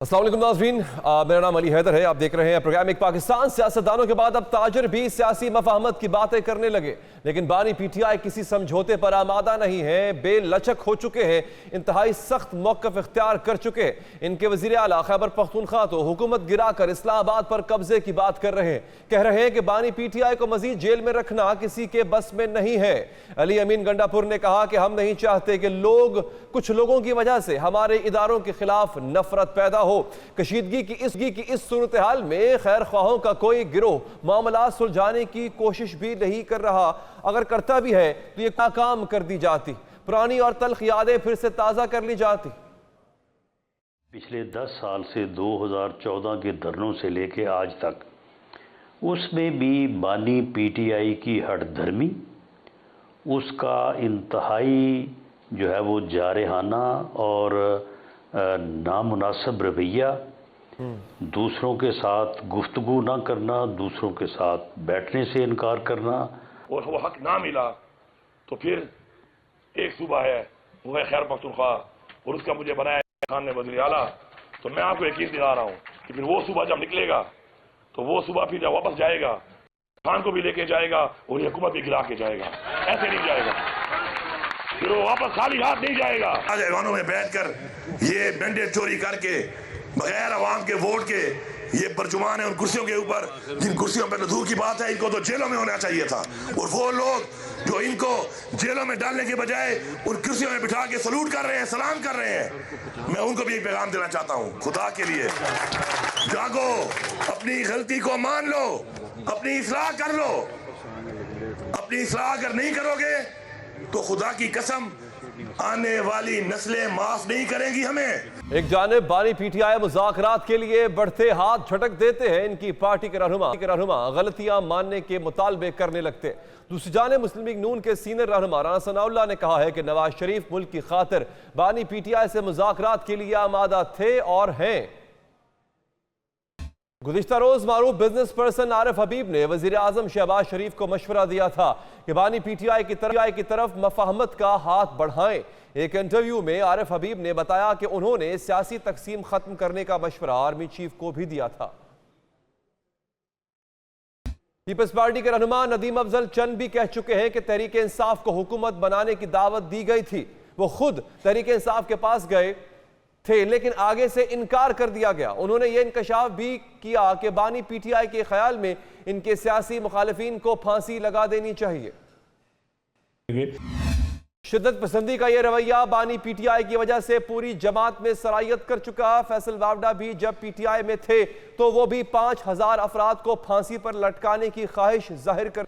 अस्सलाम वालेकुम नाज़रीन, मेरा नाम अली हैदर है। आप देख रहे हैं प्रोग्राम एक पाकिस्तान। सियासतदानों के बाद अब ताजर भी सियासी मफाहमत की बातें करने लगे, लेकिन बानी पीटीआई किसी समझौते पर आमादा नहीं है। बेलचक हो चुके हैं, इंतहाई सख्त मौक़िफ़ इख्तियार कर चुके हैं। इनके वज़ीर आला खैबर पख्तूनख्वा तो हुकूमत गिराकर इस्लामाबाद पर कब्जे की बात कर रहे हैं। कह रहे हैं कि बानी पीटीआई को मजीद जेल में रखना किसी के बस में नहीं है। अली अमीन गंडापुर ने कहा कि हम नहीं चाहते कि कुछ लोगों की वजह से हमारे इदारों के खिलाफ नफरत पैदा हो। कशीदगी की इस सूरत हाल में खैर ख्वाहों का कोई गिरोह मामला सुलझाने की कोशिश भी नहीं कर रहा। अगर करता भी है तो ये नाकाम कर दी जाती, पुरानी और तल्ख यादें फिर से ताज़ा कर ली जाती। पिछले 10 साल से 2014 के धरनों से लेके आज तक उसमें भी बानी पीटीआई की हठधर्मी, उसका इंतहाई जो है वो जारहाना और नामुनासिब रवैया, दूसरों के साथ गुफ्तगू ना करना, दूसरों के साथ बैठने से इनकार करना, और वो हक ना मिला तो फिर एक सूबा है वो है खैबर पख्तूनख्वा, और उसका मुझे बनाया खान ने वज़ीर आला। तो मैं आपको यकीन दिला रहा हूँ कि फिर वो सूबा जब निकलेगा तो वो सूबा फिर जब वापस जाएगा खान को भी लेके जाएगा और ये हुकूमत भी गिरा के जाएगा। ऐसे नहीं जाएगा, फिर वो वापस खाली हाथ नहीं जाएगा। आज ऐवानों में बैठकर ये मैंडेट चोरी करके बगैर अवाम के वोट के ये परचुमान है उन कुर्सियों के ऊपर, जिन कुर्सियों पर दूर की बात है इनको तो जेलों में होना चाहिए था। और वो लोग जो इनको जेलों में डालने के बजाय उन कुर्सियों में बिठा के सलूट कर रहे हैं, सलाम कर रहे हैं, मैं उनको भी एक पैगाम देना चाहता हूँ। खुदा के लिए जागो, अपनी गलती को मान लो, अपनी इस्लाह कर लो। अपनी इस्लाह अगर नहीं करोगे तो खुदा की कसम आने वाली नस्लें माफ नहीं करेंगी हमें। एक जानिब बानी पीटीआई मुज़ाकरात के लिए बढ़ते हाथ झटक देते हैं, इनकी पार्टी के रहनुमा गलतियां मानने के मुतालबे करने लगते। दूसरी जानिब मुस्लिम लीग नून के सीनियर रहनुमा राना सनाउल्लाह ने कहा है कि नवाज शरीफ मुल्क की खातिर बानी पीटीआई से मुज़ाकरात के लिए आमादा थे और हैं। गुज़िश्ता रोज मारूफ बिजनेस पर्सन आरिफ हबीब ने वज़ीर आज़म शहबाज शरीफ को मशवरा दिया था कि बानी पीटीआई की तरफ मफाहमत का हाथ बढ़ाएं। एक इंटरव्यू में आरिफ हबीब ने बताया कि उन्होंने सियासी तकसीम खत्म करने का मशवरा आर्मी चीफ को भी दिया था। पीपल्स पार्टी के रहनुमा नदीम अफजल चंद भी कह चुके हैं कि तहरीक इंसाफ को हुकूमत बनाने की दावत दी गई थी। वो खुद तहरीक इंसाफ के पास गए थे लेकिन आगे से इनकार कर दिया गया। उन्होंने यह इंकशाफ भी किया कि बानी पीटीआई के ख्याल में इनके सियासी मुखालिफिन को फांसी लगा देनी चाहिए। शिद्दत पसंदी का यह रवैया बानी पीटीआई की वजह से पूरी जमात में सरायत कर चुका। फैसल वावडा भी जब पीटीआई में थे तो वो भी 5000 अफराद को फांसी पर लटकाने की ख्वाहिश जाहिर कर।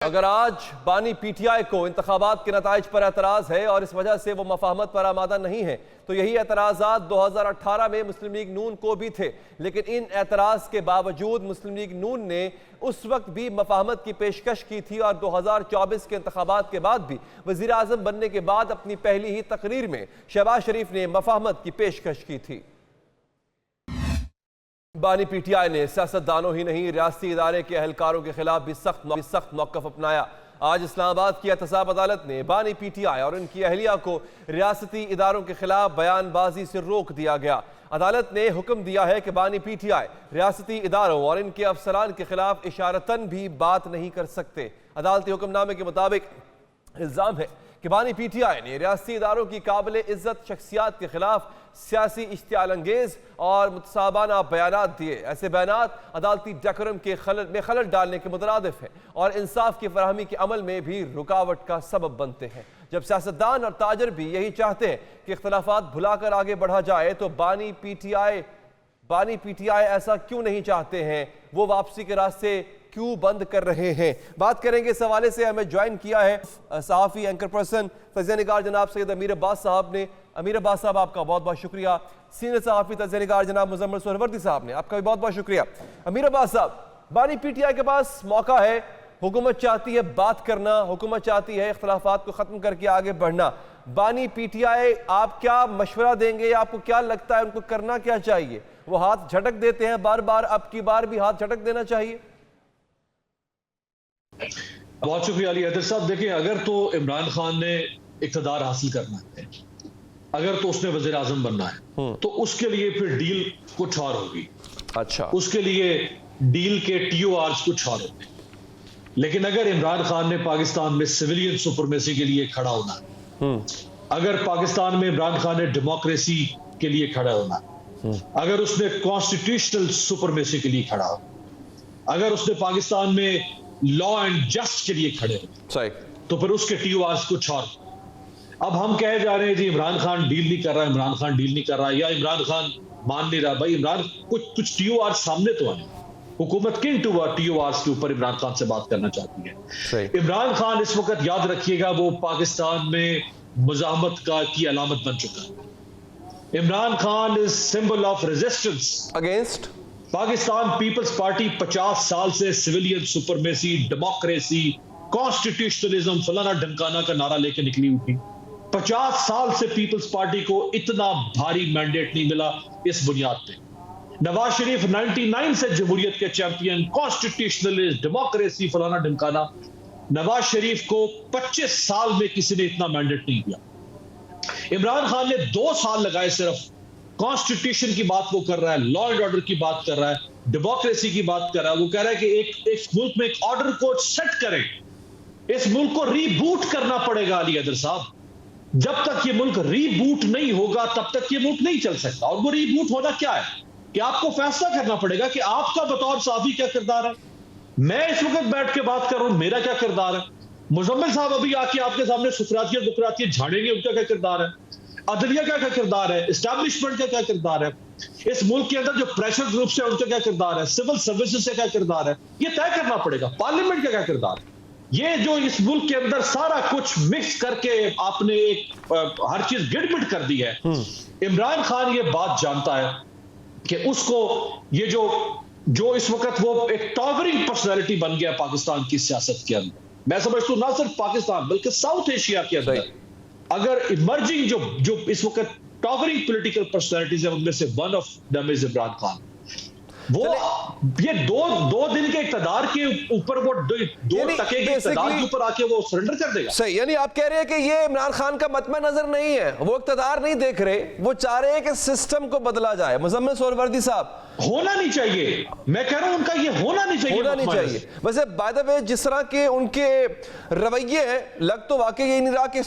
अगर आज बानी पीटीआई को इंतखाबात के नताइज पर एतराज है और इस वजह से वो मफाहमत पर आमादा नहीं है, तो यही एतराज़ात 2018 में मुस्लिम लीग नून को भी थे। लेकिन इन एतराज़ के बावजूद मुस्लिम लीग नून ने उस वक्त भी मफाहमत की पेशकश की थी और 2024 के इंतखाबात के बाद भी वज़ीर आज़म बनने के बाद अपनी पहली ही तकरीर में शहबाज शरीफ ने मफाहमत की पेशकश की थी। बानी पीटीआई ने सियासतदानों ही नहीं रियासती इदारे के अहलकारों के खिलाफ भी सख्त मौक़िफ़ अपनाया। आज इस्लामाबाद की एहतसाब अदालत ने बानी पीटीआई और उनकी अहलिया को रियासती इदारों के खिलाफ बयानबाजी से रोक दिया गया। अदालत ने हुक्म दिया है कि बानी पीटीआई रियासती इदारों और इनके अफसरान के खिलाफ इशारतन भी बात नहीं कर सकते। अदालती हुक्मनामे के मुताबिक इल्ज़ाम है कि बानी पीटीआई ने रियासती इदारों की काबिल इज्जत शख्सियात के खिलाफ सियासी इश्तियाल अंगेज और मुतसाबाना बयानात दिए। ऐसे बयानात अदालती डेकोरम के खलल डालने के मुतरादिफ है और इंसाफ की फराहमी के अमल में भी रुकावट का सबब बनते हैं। जब सियासतदान और ताजर भी यही चाहते हैं कि इख्तलाफात भुलाकर आगे बढ़ा जाए, तो बानी पीटीआई ऐसा क्यों नहीं चाहते हैं? वो वापसी के रास्ते क्यों बंद कर रहे हैं? बात करेंगे इस हवाले से। हमें ज्वाइन किया है सहाफ़ी एंकर पर्सन तजिया निगार जनाब सैयद अमीर अब्बास साहब ने। अमीर अब्बास साहब आपका बहुत बहुत शुक्रिया। सीनियर सहाफ़ी तजिया निगार जनाब मुज़म्मिल सोहरावर्दी साहब ने, आपका भी बहुत बहुत शुक्रिया। अमीर अब्बास साहब, बानी पीटीआई के पास मौका है, हुकूमत चाहती है बात करना, हुकूमत चाहती है इख्तलाफात को ख़त्म करके आगे बढ़ना। बानी पीटीआई आप क्या मशवरा देंगे? आपको क्या लगता है उनको करना क्या चाहिए? वो हाथ झटक देते हैं बार बार, अब की बार भी हाथ झटक देना चाहिए? बहुत शुक्रिया अली हैदर साहब। देखिए, अगर तो इमरान खान ने इक़्तिदार हासिल करना है, अगर तो उसने वजीर आजम बनना है तो उसके लिए फिर डील कुछ और होगी। अच्छा, उसके लिए डील के TORs कुछ और होंगे। लेकिन अगर इमरान खान ने पाकिस्तान में सिविलियन सुपरमेसी के लिए खड़ा होना, अगर पाकिस्तान में इमरान खान ने डेमोक्रेसी के लिए खड़ा होना, अगर उसने कॉन्स्टिट्यूशनल सुपरमेसी के लिए खड़ा हो, अगर उसने पाकिस्तान में लॉ एंड जस्ट के लिए खड़े हो, सही, तो फिर उसके TORs कुछ और। अब हम कहे जा रहे हैं जी इमरान खान डील नहीं कर रहा, इमरान खान डील नहीं कर रहा, या इमरान खान मान नहीं रहा। भाई इमरान कुछ TORs सामने तो आए। हुकूमत किन TORs के ऊपर इमरान खान से बात करना चाहती है? सही। इमरान खान इस वक्त याद रखिएगा वो पाकिस्तान में मुजाहमत की अलामत बन चुका है। Imran Khan is symbol of resistance against Pakistan Peoples Party 50 साल से सिविलियन सुपरमेसी, डेमोक्रेसी, कॉन्स्टिट्यूशनलिज्म, फलाना ढमकाना का नारा लेकर निकली हुई थी। 50 साल से पीपल्स पार्टी को इतना भारी मैंडेट नहीं मिला इस बुनियाद पे। नवाज शरीफ 99 से जमहूरियत के चैंपियन, कॉन्स्टिट्यूशनलिस्ट, डेमोक्रेसी, फलाना ढमकाना। नवाज शरीफ को 25 साल में किसी ने इतना मैंडेट नहीं दिया। इमरान खान ने 2 साल लगाए सिर्फ। कॉन्स्टिट्यूशन की बात वो कर रहा है, लॉ एंड ऑर्डर की बात कर रहा है, डेमोक्रेसी की बात कर रहा है। वो कह रहा है कि एक मुल्क में एक ऑर्डर को सेट करें, इस मुल्क को रीबूट करना पड़ेगा। अली हैदर साहब, जब तक ये मुल्क रीबूट नहीं होगा तब तक ये मुल्क नहीं चल सकता। और वो रीबूट होना क्या है कि आपको फैसला करना पड़ेगा कि आपका बतौर साफी क्या किरदार है। मैं इस वक्त बैठ के बात कर रहा हूं, मेरा क्या किरदार है। मुजम्मिल साहब अभी आके आपके सामने सुकरातियत बुकरातियत झाड़ेंगे, उनका क्या किरदार है। अदलिया का क्या किरदार है, एस्टैब्लिशमेंट का क्या किरदार है, इस मुल्क के अंदर जो प्रेशर ग्रुप्स है उनका क्या किरदार है, सिविल सर्विसेज से क्या किरदार है, ये तय करना पड़ेगा। पार्लियामेंट का क्या किरदार है। ये जो इस मुल्क के अंदर सारा कुछ मिक्स करके आपने एक हर चीज गिड़मिड़ कर दी है। इमरान खान ये बात जानता है कि उसको ये जो इस वक्त वो एक टॉवरिंग पर्सनैलिटी बन गया पाकिस्तान की सियासत के अंदर। मैं समझता हूं ना सिर्फ पाकिस्तान बल्कि साउथ एशिया के अंदर अगर इमर्जिंग जो इस वक्त टॉवरिंग पॉलिटिकल पर्सनैलिटीज है उनमें से one of them is Imran Khan. वो ये दो दिन के इक़्तिदार के ऊपर वो दो टके के इक़्तिदार के ऊपर आके वो सरेंडर कर देगा। सही, यानी आप कह रहे हैं कि ये इमरान खान का मतम नजर नहीं है, वो इक़्तिदार नहीं देख रहे, वो चाह रहे हैं कि सिस्टम को बदला जाए। मुजम्मिल सोहरावर्दी साहब, होना नहीं चाहिए, मैं कह रहा हूं उनका ये होना नहीं चाहिए। वैसे बाय द वे जिस तरह के उनके रवैये हैं, लग तो वाकई यही नहीं रहा कि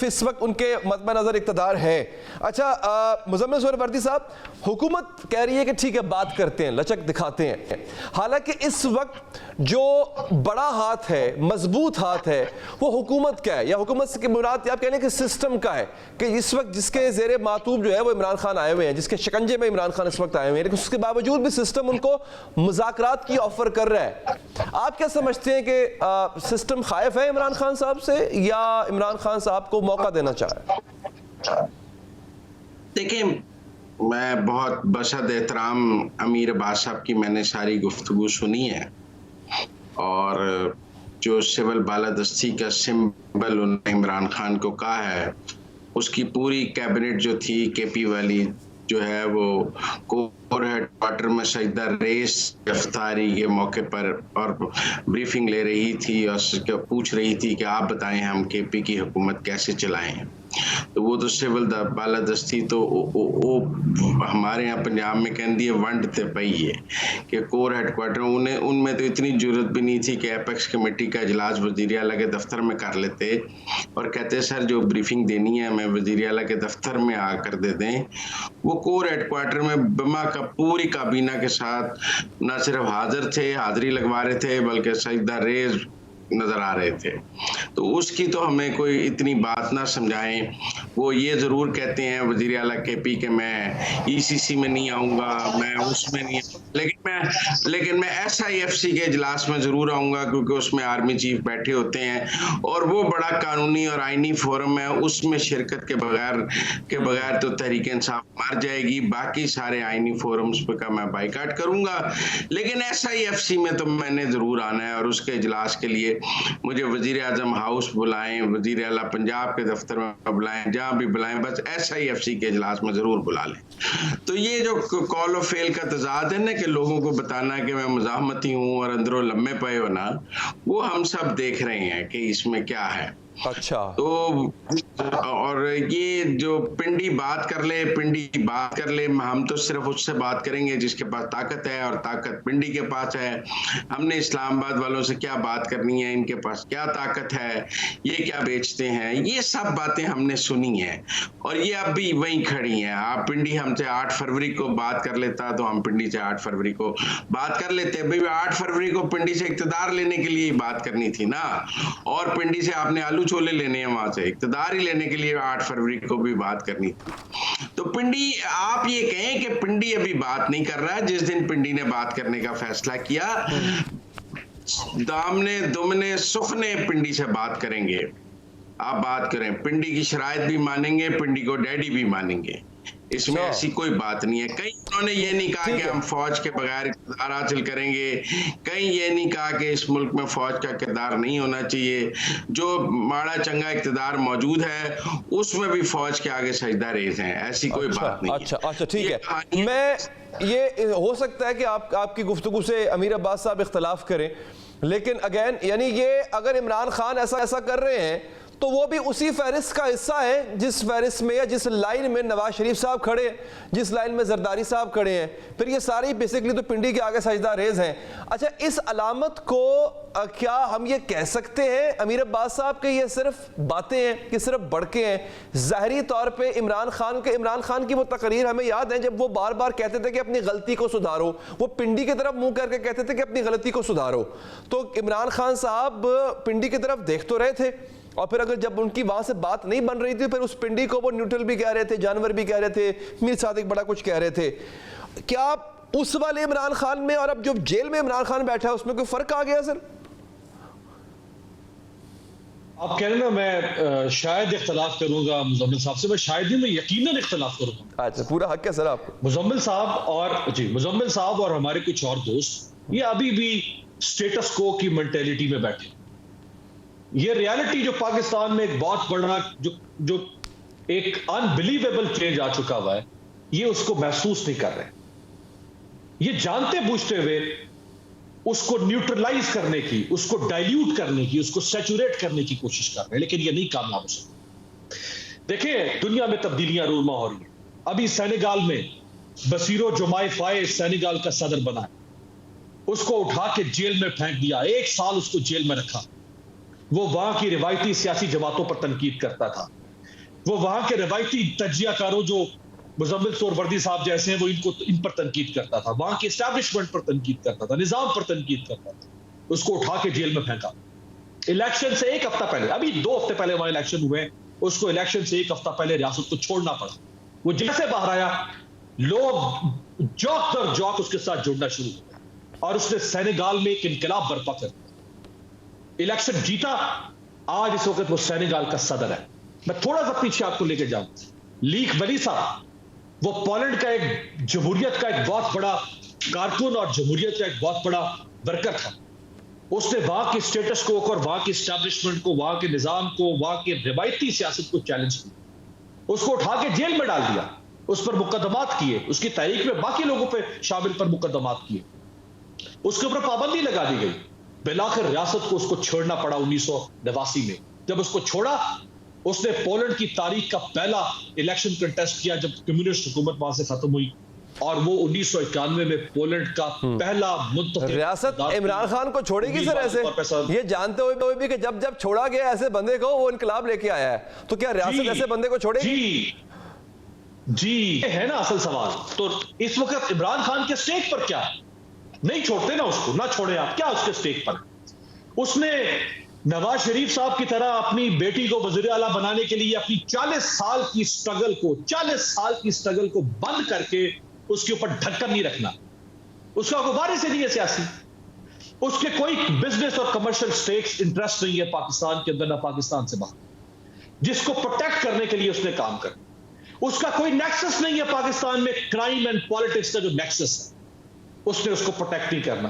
इस वक्त उनके मतम नजर इक़्तिदार है। अच्छा, मुजम्मिल सोहरावर्दी साहब, हुकूमत कह रही है कि ठीक है बात करते हैं, लचक दिखाते हैं, हालांकि इस वक्त जो बड़ा हाथ है, मजबूत हाथ है, वो हुकूमत का है, या हुकूमत से मुराद आप कह लें कि सिस्टम का है, कि इस वक्त जिसके जेरे मातूब जो है वो इमरान खान आए हुए हैं, जिसके शिकंजे में इमरान खान इस वक्त आए हुए हैं, लेकिन उसके बावजूद भी सिस्टम उनको मुज़ाकरात की ऑफर कर रहा है। आप क्या समझते हैं कि सिस्टम खाइफ है इमरान खान साहब से, या इमरान खान साहब को मौका देना चाह रहा है? देखिए, मैं बहुत बशद एहतराम अमीर अब्बास साहब की मैंने सारी गुफ्तगू सुनी है, और जो सिविल बालादस्ती का सिंबल उन्होंने इमरान खान को कहा है, उसकी पूरी कैबिनेट जो थी KP वाली जो है वो कोर हेडक्वार्टर में सजदा रेस गिरफ्तारी के मौके पर और ब्रीफिंग ले रही थी और पूछ रही थी कि आप बताएं हम KP की हुकूमत कैसे चलाएं। तो वो तो सिविल बालादस्ती तो वो हमारे यहाँ पंजाब में कहती है वंड ते पई है कि कोर हेडक्वार्टर उनमें तो इतनी जरूरत भी नहीं थी कि एपेक्स कमेटी का इजलास वज़ीर आला के दफ्तर में कर लेते और कहते सर जो ब्रीफिंग देनी है हमें वज़ीर आला के दफ्तर में आकर दे दें। वो कोर हेडक्वार्टर में बमा का पूरी काबीना के साथ न सिर्फ हाजिर थे, हाजिरी लगवा रहे थे, बल्कि सजदा रेज नजर आ रहे थे। तो उसकी तो हमें कोई इतनी बात ना समझाएं। वो ये ज़रूर कहते हैं वज़ीर आला KP के मैं ECC में नहीं आऊँगा, मैं उसमें नहीं, लेकिन मैं SIFC के इजलास में ज़रूर आऊँगा क्योंकि उसमें आर्मी चीफ बैठे होते हैं और वो बड़ा कानूनी और आइनी फोरम है, उसमें शिरकत के बगैर तो तहरीक इंसाफ मर जाएगी। बाकी सारे आइनी फोरम्स पे का मैं बाइकाट करूँगा, लेकिन SIFC में तो मैंने ज़रूर आना है और उसके इजलास के लिए मुझे वज़ीर आज़म हाउस बुलाएं, वज़ीर आला पंजाब के दफ्तर में बुलाएं, जहां भी बुलाएं, बस SIFC के इजलास में जरूर बुला लें। तो ये जो कॉल ऑफ फेल का तजाद है ना कि लोगों को बताना कि मैं मुजाहमती हूँ और अंदरों लम्बे पे हो ना, वो हम सब देख रहे हैं कि इसमें क्या है। अच्छा, तो और ये जो पिंडी बात कर ले, हम तो सिर्फ उससे बात करेंगे जिसके पास ताकत है, और ताकत पिंडी के पास है। हमने इस्लामाबाद वालों से क्या बात करनी है, इनके पास क्या ताकत है, ये क्या बेचते हैं, ये सब बातें हमने सुनी है और ये अब भी वहीं खड़ी हैं। आप पिंडी हमसे 8 फरवरी को बात कर लेता तो हम पिंडी से 8 फरवरी को बात कर लेते। भाई 8 फरवरी को पिंडी से इक्तदार लेने के लिए बात करनी थी ना, और पिंडी से आपने आलू छोले लेने हैं, वहां से इक्तदार ही लेने के लिए 8 फरवरी को भी बात करनी थी। तो पिंडी, आप ये कहें कि पिंडी अभी बात नहीं कर रहा है। जिस दिन पिंडी ने बात करने का फैसला किया, दामने दुमने सुखने पिंडी से बात करेंगे। आप बात करें, पिंडी की शराइत भी मानेंगे, पिंडी को डैडी भी मानेंगे, इसमें ऐसी कोई बात नहीं है। कहीं उन्होंने ये नहीं कहा कि हम फौज के बगैर इक़्तिदार हासिल करेंगे, कहीं ये नहीं कहा कि इस मुल्क में फौज का किरदार नहीं होना चाहिए। जो माड़ा चंगा इक़्तिदार मौजूद है उसमें भी फौज के आगे सजदा रेज़ हैं, ऐसी कोई बात नहीं। अच्छा, ठीक है। मैं ये हो सकता है कि आपकी गुफ्तगू से अमीर अब्बास साहब इख्तलाफ करें, लेकिन अगेन यानी ये अगर इमरान खान ऐसा कर रहे हैं तो वो भी उसी फहरिस्त का हिस्सा है जिस फहरिस्त में या जिस लाइन में नवाज शरीफ साहब खड़े हैं, जिस लाइन में जरदारी साहब खड़े हैं। फिर ये सारी बेसिकली तो पिंडी के आगे सजदा रेज हैं। अच्छा, इस अलामत को क्या हम ये कह सकते हैं अमीर अब्बास साहब कि ये सिर्फ बातें हैं, कि सिर्फ बड़के हैं? ज़ाहरी तौर पे इमरान खान की वो तकरीर हमें याद है जब वो बार बार कहते थे कि अपनी गलती को सुधारो, वो पिंडी की तरफ मुंह करके कहते थे कि अपनी गलती को सुधारो। तो इमरान खान साहब पिंडी की तरफ देख तो रहे थे, और फिर अगर जब उनकी वहां से बात नहीं बन रही थी फिर उस पिंडी को वो न्यूट्रल भी कह रहे थे, जानवर भी कह रहे थे, मीर सादिक बड़ा कुछ कह रहे थे। क्या उस वाले इमरान खान में और अब जो जेल में इमरान खान बैठा है उसमें कोई फर्क आ गया सर? आप कह रहे ना मैं शायद इख्तलाफ करूंगा मुजम्मिल साहब से, मैं शायद ही, मैं यकीनन इख्तलाफ करूंगा। अच्छा, पूरा हक है सर आपको। मुजम्मिल साहब और हमारे कुछ और दोस्त ये अभी भी स्टेटस को की मेंटेलिटी में बैठे। ये रियलिटी जो पाकिस्तान में एक बहुत बड़ा जो एक अनबिलीवेबल चेंज आ चुका हुआ है, ये उसको महसूस नहीं कर रहे। ये जानते बूझते हुए उसको न्यूट्रलाइज करने की, उसको डाइल्यूट करने की, उसको सैचुरेट करने की कोशिश कर रहे हैं, लेकिन ये नहीं कामयाब हो सकता। देखिए, दुनिया में तब्दीलियां रूरमा हो रही है। अभी सेनेगाल में बसीरो जुमाई फाये सेनेगाल का सदर बना है, उसको उठा के जेल में फेंक दिया, 1 साल उसको जेल में रखा। वो वहां की रिवायती सियासी जमातों पर तनकीद करता था, वो वहां के रिवायती तजियाकारों जो मुजम्मिल सोहरावर्दी साहब जैसे हैं, वो इन पर तनकीद करता था, वहां की एस्टैब्लिशमेंट पर तनकीद करता था, निजाम पर तनकीद करता था। उसको उठा के जेल में फेंका। इलेक्शन से 1 हफ्ता पहले, अभी 2 हफ्ते पहले वहां इलेक्शन हुए, उसको इलेक्शन से 1 हफ्ता पहले रियासत को छोड़ना पड़ा। वो जैसे बाहर आया, लोग जौक दर जौक उसके साथ जुड़ना शुरू हुआ और उसने सेनेगाल में एक इनकलाब बर्पा कर दिया। इलेक्शन जीता। आज इस वक्त वो सेनेगाल का सदर है। मैं थोड़ा सा पीछे आपको लेके जाऊं। लीक वली साहब, वो पोलैंड का एक जमहूरियत का एक बहुत बड़ा कारकुन और जमहूरियत का एक बहुत बड़ा वर्कर था। उसने वहां की स्टेटस को और वहां की एस्टैब्लिशमेंट को, वहां के निजाम को, वहां की रिवायती सियासत को चैलेंज किया। उसको उठा के जेल में डाल दिया, उस पर मुकदमात किए, उसकी तहरीक में बाकी लोगों पर शामिल पर मुकदमात किए, उसके ऊपर पाबंदी लगा दी गई। बिलाखिर रियासत को उसको छोड़ना पड़ा 1989 में। जब उसको छोड़ा, उसने पोलैंड की तारीख का पहला इलेक्शन कंटेस्ट किया जब कम्युनिस्ट हुकूमत वहां से खत्म हुई, और वो 1991 में पोलैंड का पहला मुंतखब। रियासत इमरान खान को छोड़ेगी सर ऐसे, ये जानते हुए भी कि जब जब छोड़ा गया ऐसे बंदे को, वो इनकलाब लेके आया है, तो क्या रियासत ऐसे बंदे को छोड़ेगी? जी है ना असल सवाल। तो इस वक्त इमरान खान के स्टेक पर क्या? नहीं छोड़ते ना उसको, ना छोड़े आप, क्या उसके स्टेक पर? उसने नवाज शरीफ साहब की तरह अपनी बेटी को वज़ीर आला बनाने के लिए अपनी 40 साल की स्ट्रगल को बंद करके उसके ऊपर ढक्कन नहीं रखना। उसका गुबारे से नहीं है सियासी, उसके कोई बिजनेस और कमर्शियल स्टेक्स इंटरेस्ट नहीं है पाकिस्तान के अंदर, ना पाकिस्तान से बाहर, जिसको प्रोटेक्ट करने के लिए उसने काम करना। उसका कोई नेक्सस नहीं है पाकिस्तान में, क्राइम एंड पॉलिटिक्स का जो नेक्सस है, उसने उसको प्रोटेक्ट नहीं करना।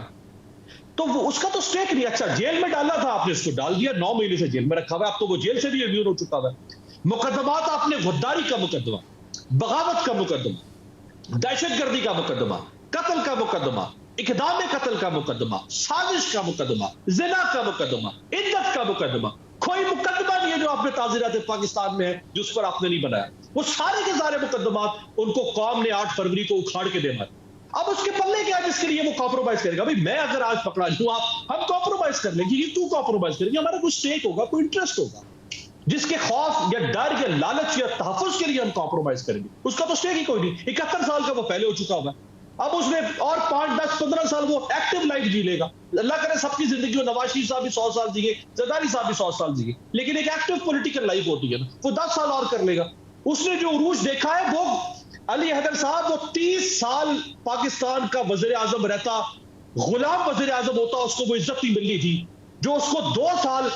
तो वो उसका तो स्टेक नहीं। अच्छा, जेल में डाला था आपने, उसको डाल दिया, 9 महीने से जेल में रखा हुआ है, अब तो वो जेल से भी इम्यून हो चुका हुआ है। मुकदमात आपने गद्दारी का मुकदमा, बगावत का मुकदमा, दहशतगर्दी का मुकदमा, कत्ल का मुकदमा, इक़दाम कत्ल का मुकदमा, साजिश का मुकदमा, जिना का मुकदमा, इद्दत का मुकदमा, कोई मुकदमा नहीं है जो आपने ताज़ीरात पाकिस्तान में है जिस पर आपने नहीं बनाया। वो सारे के सारे मुकदमात उनको कौम ने 8 फरवरी को उखाड़ के दे मारे। अब उसके पल्ले क्या है जिसके लिए वो कॉम्प्रोमाइज करेगा? भाई मैं अगर आज पकड़ा लूं, आप हम कॉम्प्रोमाइज कर लेंगे, ये तू कॉम्प्रोमाइज करेंगे, हमारा कुछ स्टेक होगा, कोई इंटरेस्ट होगा, जिसके खौफ या डर या लालच या तहफ्फुज के लिए हम कॉम्प्रोमाइज करेंगे, उसका तो स्टेक ही कोई नहीं। 71 साल का वो पहले हो चुका होगा, अब उसमें और 5, 10, 15 साल वो एक्टिव लाइफ जी लेगा। अल्लाह करे सबकी जिंदगी हो, नवाज शरीफ साहब भी 100 साल जिए, जरदारी साहब भी 100 साल जिए, लेकिन एक एक्टिव पॉलिटिकल लाइफ होती है ना, वो 10 साल और कर लेगा। उसने जो उरूज देखा है वो अली हैदर साहब, वो 30 साल पाकिस्तान का वजीर आजम रहता, गुलाम वजीर आजम होता, उसको वो इज्जत नहीं मिलनी थी जो उसको 2 साल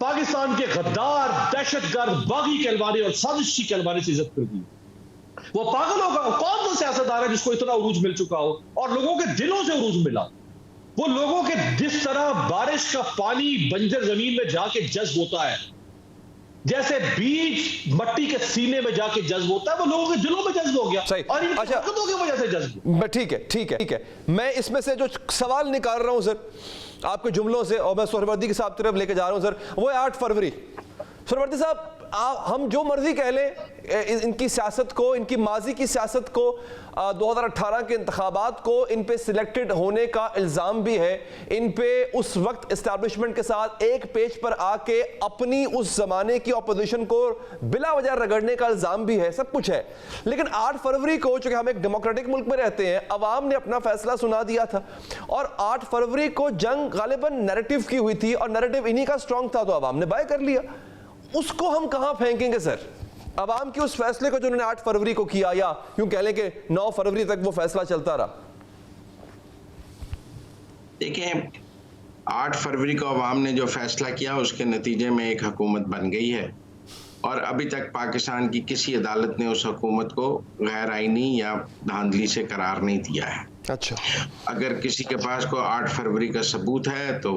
पाकिस्तान के गद्दार, दहशतगर्द, बागी कहलवाने और साजिशी कहलवाने से इज्जत मिल गई। वो पागल होगा? कौन सा सियासतदान है जिसको इतना उरूज मिल चुका हो और लोगों के दिलों से उरूज मिला? वो लोगों के जिस तरह बारिश का पानी बंजर जमीन में जाके जज्ब होता है, जैसे बीज मट्टी के सीने में जाके जज्ब होता है, वो लोगों के दिलों में जज्ब हो गया। और इन हरकतों की वजह से जज्ब। ठीक है, मैं इसमें से जो सवाल निकाल रहा हूं सर आपके जुमलों से, और मैं सोहरावर्दी के साहब तरफ लेके जा रहा हूं सर, वो है 8 फरवरी। सोहरावर्दी साहब, हम जो मर्जी कह लें इनकी सियासत को, इनकी माजी की सियासत को, 2018 के इंतखाबात को, इन पे सिलेक्टेड होने का इल्ज़ाम भी है, इन पे उस वक्त इस्टेब्लिशमेंट के साथ एक पेज पर आके अपनी उस जमाने की अपोजिशन को बिला वजह रगड़ने का इल्ज़ाम भी है, सब कुछ है। लेकिन 8 फरवरी को, चूंकि हम एक डेमोक्रेटिक मुल्क में रहते हैं, अवाम ने अपना फैसला सुना दिया था और 8 फरवरी को जंग गालिबन नैरेटिव की हुई थी और नैरेटिव इन्हीं का स्ट्रांग था, तो अवाम ने बाय कर लिया। उसको हम कहां फेंकेंगे सर? अवाम के उस फैसले को जो उन्होंने 8 फरवरी को किया, या यूं कह लें कि 9 फरवरी तक वो फैसला चलता रहा। देखें, 8 फरवरी को अवाम ने जो फैसला किया उसके नतीजे में एक हुकूमत बन गई है और अभी तक पाकिस्तान की किसी अदालत ने उस हुकूमत को गैर आईनी या धांधली से करार नहीं दिया है। अच्छा, अगर किसी के पास को 8 फरवरी का सबूत है तो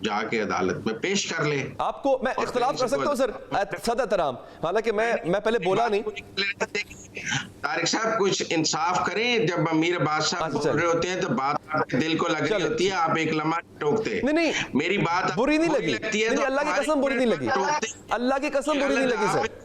जाके अदालत में पेश कर ले। आपको मैं इख्तिलाफ कर सकता हूं सर, सदतराम, हालांकि मैं पहले बोला नहीं। तारिक साहब, कुछ इंसाफ करें, जब अमीर अब्बास साहब बोल रहे होते हैं तो बात आपके दिल को लग रही होती है, आप एक लम्हा टोकते। नहीं, मेरी बात बुरी नहीं लगी, अल्लाह की कसम बुरी नहीं लगी, अल्लाह की कसम बुरी नहीं लगी सर।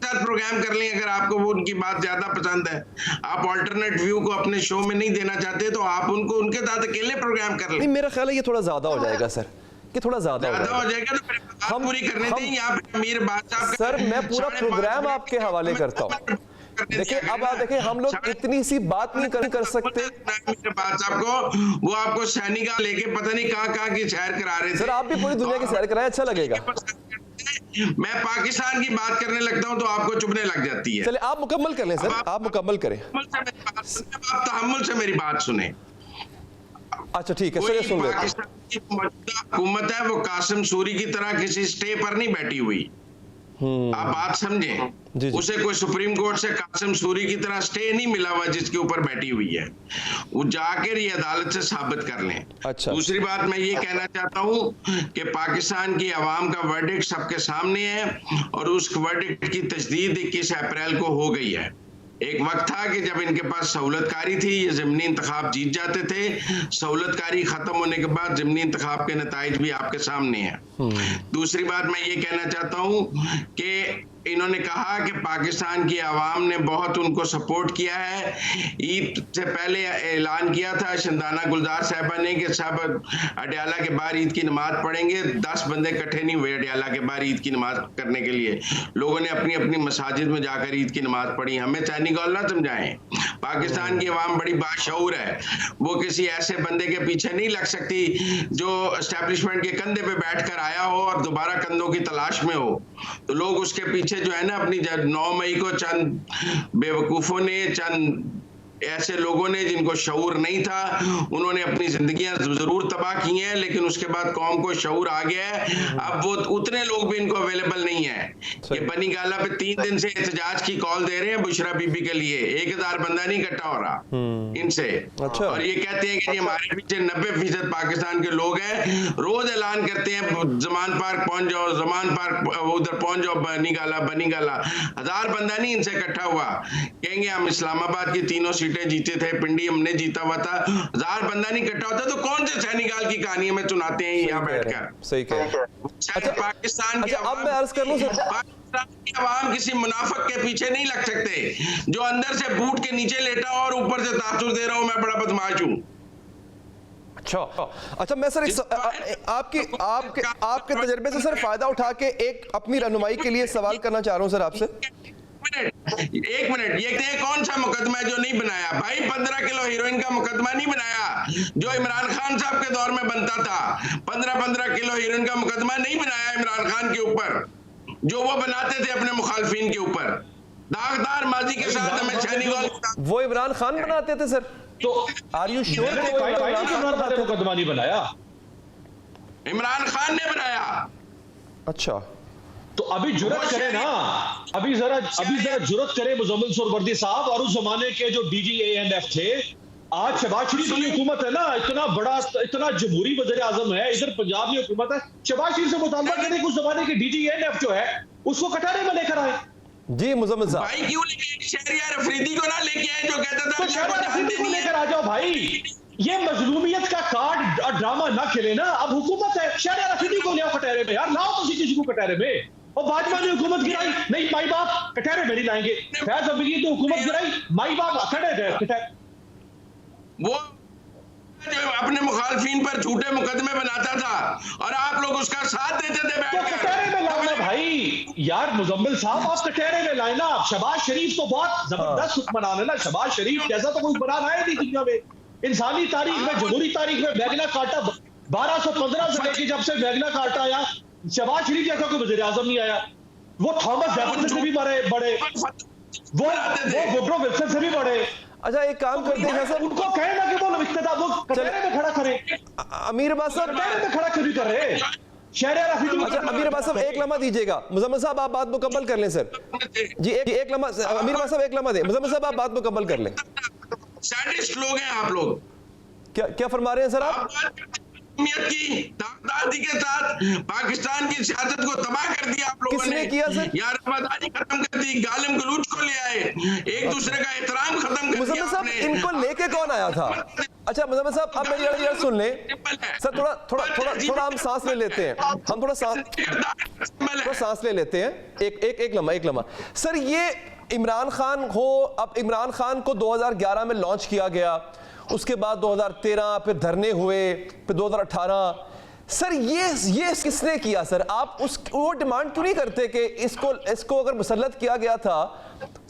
प्रोग्राम कर लें अगर आपको वो उनकी बात ज्यादा पसंद है, आप अल्टरनेट व्यू को अपने शो में नहीं देना चाहते तो आप उनको उनके साथ अकेले प्रोग्राम कर लें। नहीं, मेरा ख्याल है ये थोड़ा ज्यादा हो जाएगा सर, कि थोड़ा ज्यादा हो जाएगा तो हम पूरी करने दें। यहाँ पे अमीर बादशाह सर, मैं पूरा प्रोग्राम आपके हवाले करता हूँ। देखिए, अब आप देखें, हम लोग इतनी सी बात नहीं कर सकते। बादशाह को वो आपको सैनिका लेके पता नहीं कहाँ की सैर करा रहे थे। सर, आप भी पूरी दुनिया की सैर कराएं, अच्छा लगेगा। मैं पाकिस्तान की बात करने लगता हूं तो आपको चुभने लग जाती है। चलिए, आप मुकम्मल कर लें सर, आप मुकम्मल करें। तहम्मुल से मेरी बात सुने। अच्छा ठीक है सर, सुन लेते हैं। पाकिस्तान की मौजूदा हुकूमत है, वो कासिम सूरी की तरह किसी स्टे पर नहीं बैठी हुई। आप बात समझें, उसे कोई सुप्रीम कोर्ट से कासिम सूरी की तरह स्टे नहीं मिला हुआ जिसके ऊपर बैठी हुई है, वो जाकर ये अदालत से साबित कर लें। अच्छा। दूसरी बात मैं ये कहना चाहता हूँ कि पाकिस्तान की आवाम का वर्डिक्ट सबके सामने है और उस वर्डिक्ट की तजदीद 21 अप्रैल को हो गई है। एक वक्त था कि जब इनके पास सहूलतकारी थी, ये ज़िमनी इंतखाब जीत जाते थे। सहूलतकारी खत्म होने के बाद ज़िमनी इंतखाब के नताइज भी आपके सामने हैं। दूसरी बात मैं ये कहना चाहता हूँ कि इन्होंने कहा कि पाकिस्तान की आवाम ने बहुत उनको सपोर्ट किया है। ईद से पहले ऐलान किया था शिंदाना गुलजार साहबा ने कि सब अडयाला के बाहर ईद की नमाज पढ़ेंगे। 10 बंदे इकट्ठे नहीं हुए अडयाला के बाहर ईद की नमाज करने के लिए। लोगों ने अपनी अपनी मसाजिद में जाकर ईद की नमाज पढ़ी। हमें चाइनी गौल ना समझाएं। पाकिस्तान की आवाम बड़ी बाशऊर है, वो किसी ऐसे बंदे के पीछे नहीं लग सकती जो एस्टेब्लिशमेंट के कंधे पे बैठकर आया हो और दोबारा कंधों की तलाश में हो। तो लोग उसके पीछे जो है ना, अपनी 9 मई को चंद बेवकूफों ने, चंद ऐसे लोगों ने जिनको शऊर नहीं था, उन्होंने अपनी जिंदगियां जरूर तबाह की हैं, लेकिन उसके बाद कौम को शऊर आ गया है। अब वो उतने लोग भी इनको अवेलेबल नहीं है। ये बनी गाला पे 3 दिन से एहतजाज की कॉल दे रहे हैं बुशरा बीबी के लिए। 1000 बंदा नहीं इकट्ठा हो रहा इनसे। अच्छा। और ये कहते हैं कि हमारे पीछे 90% पाकिस्तान के लोग हैं। रोज ऐलान करते हैं जमान पार्क पहुंच जाओ, जमान पार्क उधर पहुंच जाओ, बनी गाला। 1000 बंदा नहीं इनसे इकट्ठा हुआ। कहेंगे हम इस्लामाबाद की 3 सीटें जीते थे, पिंडी हमने जीता हुआ था, 1000 बंदा नहीं इकट्ठा होता तो कौन से सेनेगाल की कहानी हमें सुनाते हैं यहाँ बैठकर। सही कह रहे हैं। अच्छा, पाकिस्तान की अब मैं अर्ज कर लूं सर, पाकिस्तान की आवाम किसी मुनाफिक के पीछे नहीं लग सकते जो अंदर से बूट के नीचे लेटा हो और ऊपर से तासुर दे रहा हूं मैं बड़ा बदमाश हूं। अच्छा मैं सर आपके तजर्बे से सर फायदा उठा के एक अपनी रहनुमाई के लिए सवाल करना चाह रहा हूं सर आपसे। एक मिनट, ये कौन सा मुकदमा है जो नहीं बनाया भाई? 15 किलो हीरोइन का मुकदमा नहीं बनाया जो इमरान खान साहब के दौर में बनता था। 15 किलो हीरोइन का मुकदमा नहीं बनाया इमरान खान के ऊपर जो वो बनाते थे अपने मुखालफिन के ऊपर। दागदार माजी के साथ हमें सैनिगोल वो इमरान खान बनाते थे सर। तो आर यू श्योर मुकदमा नहीं बनाया? इमरान खान ने बनाया। अच्छा, तो अभी जुर्रत करे ना, अभी जरा जुर्रत करे मुजम्मिल सुहरावर्दी साहब और उस जमाने के जो DGANF थे। आज शहबाज शरीफ की हुकूमत है ना, इतना बड़ा, इतना जमहूरी वज़ीर आज़म है, इधर पंजाब में हुकूमत है। शहबाज शरीफ से मुतालबा करें उस जमाने के DGANF जो है उसको कटारे में लेकर आए। जी मुजम्मिल साहब, भाई क्यों लेके शहरियार अफरीदी को ना लेके आए जो कहता था तो शहरियार अफरीदी को लेकर आ जाओ भाई। ये मजलूमियत का कार्ड और ड्रामा ना खेले ना। अब हुकूमत है, शहरियार अफरीदी को ले आओ कटारे में यार, लाओ तो किसी को कटारे में। और भाजपा ने हुकूमत गिराई, नहीं माई बाप कटारे में नहीं लाएंगे। फैज अमीरी ने हुकूमत गिराई, माई बाप खड़े गए कटारे। वो जो अपने मुखालफिन पर झूठे मुकदमे बनाता था और आप लोग उसका साथ देते थे तो कटहरे में लाना भाई यार। मुजम्मिल साहब आप कटहरे में लाए ना। शहबाज शरीफ तो बहुत जबरदस्त हुक्मरान है ना। शहबाज शरीफ जैसा तो कोई हुक्मरान आया नहीं दुनिया में, इंसानी तारीख में, जमहूरी तारीख में। मैग्ना कार्टा 1215 से लेके जब से मैग्ना कार्टा आया, शहबाज शरीफ जैसा कोई वज़ीर आज़म नहीं आया। वो थॉमस जेफरसन से भी बड़े, वो वुडरो विल्सन से भी बड़े। अच्छा एक काम करते हैं सर, उनको कहे ना कि वो इख्तिदार वो कटहरे में खड़ा करें। अमीर अब्बास साहब कटहरे में खड़ा क्यों नहीं कर रहे? शहरियार अफरीदी। अच्छा अमीर अब्बास साहब एक लम्हा दीजिएगा। मुजम्मिल साहब आप बात मुकम्मल कर लें सर। जी एक लम्हा, अमीर अब्बास साहब एक लम्हा दें। मुजम्मिल साहब आप बात मुकम्मल कर लें। सैडिस्ट लोग हैं आप लोग। क्या फरमा रहे हैं सर आप? की दादी के साथ पाकिस्तान की सियासत को तबाह कर दिया आप लोगों ने। किसने किया सर? यार रफादारी खत्म कर दी, गालिम गलूच को ले आए, एक दूसरे का एहतराम खत्म कर दिया। मुजम्मिल साहब इनको लेके कौन आया था? अच्छा मुजम्मिल साहब अब मेरी अर्ज सुन लें सर। थोड़ा हम सांस ले लेते हैं। हम थोड़ा सांस ले लेते हैं। एक लम्हा सर। ये इमरान खान हो, अब इमरान खान को 2011 में लॉन्च किया गया, उसके बाद 2013 फिर धरने हुए, फिर 2018। सर ये किसने किया सर? आप वो डिमांड क्यों नहीं करते कि इसको अगर मुसल्लत किया गया था,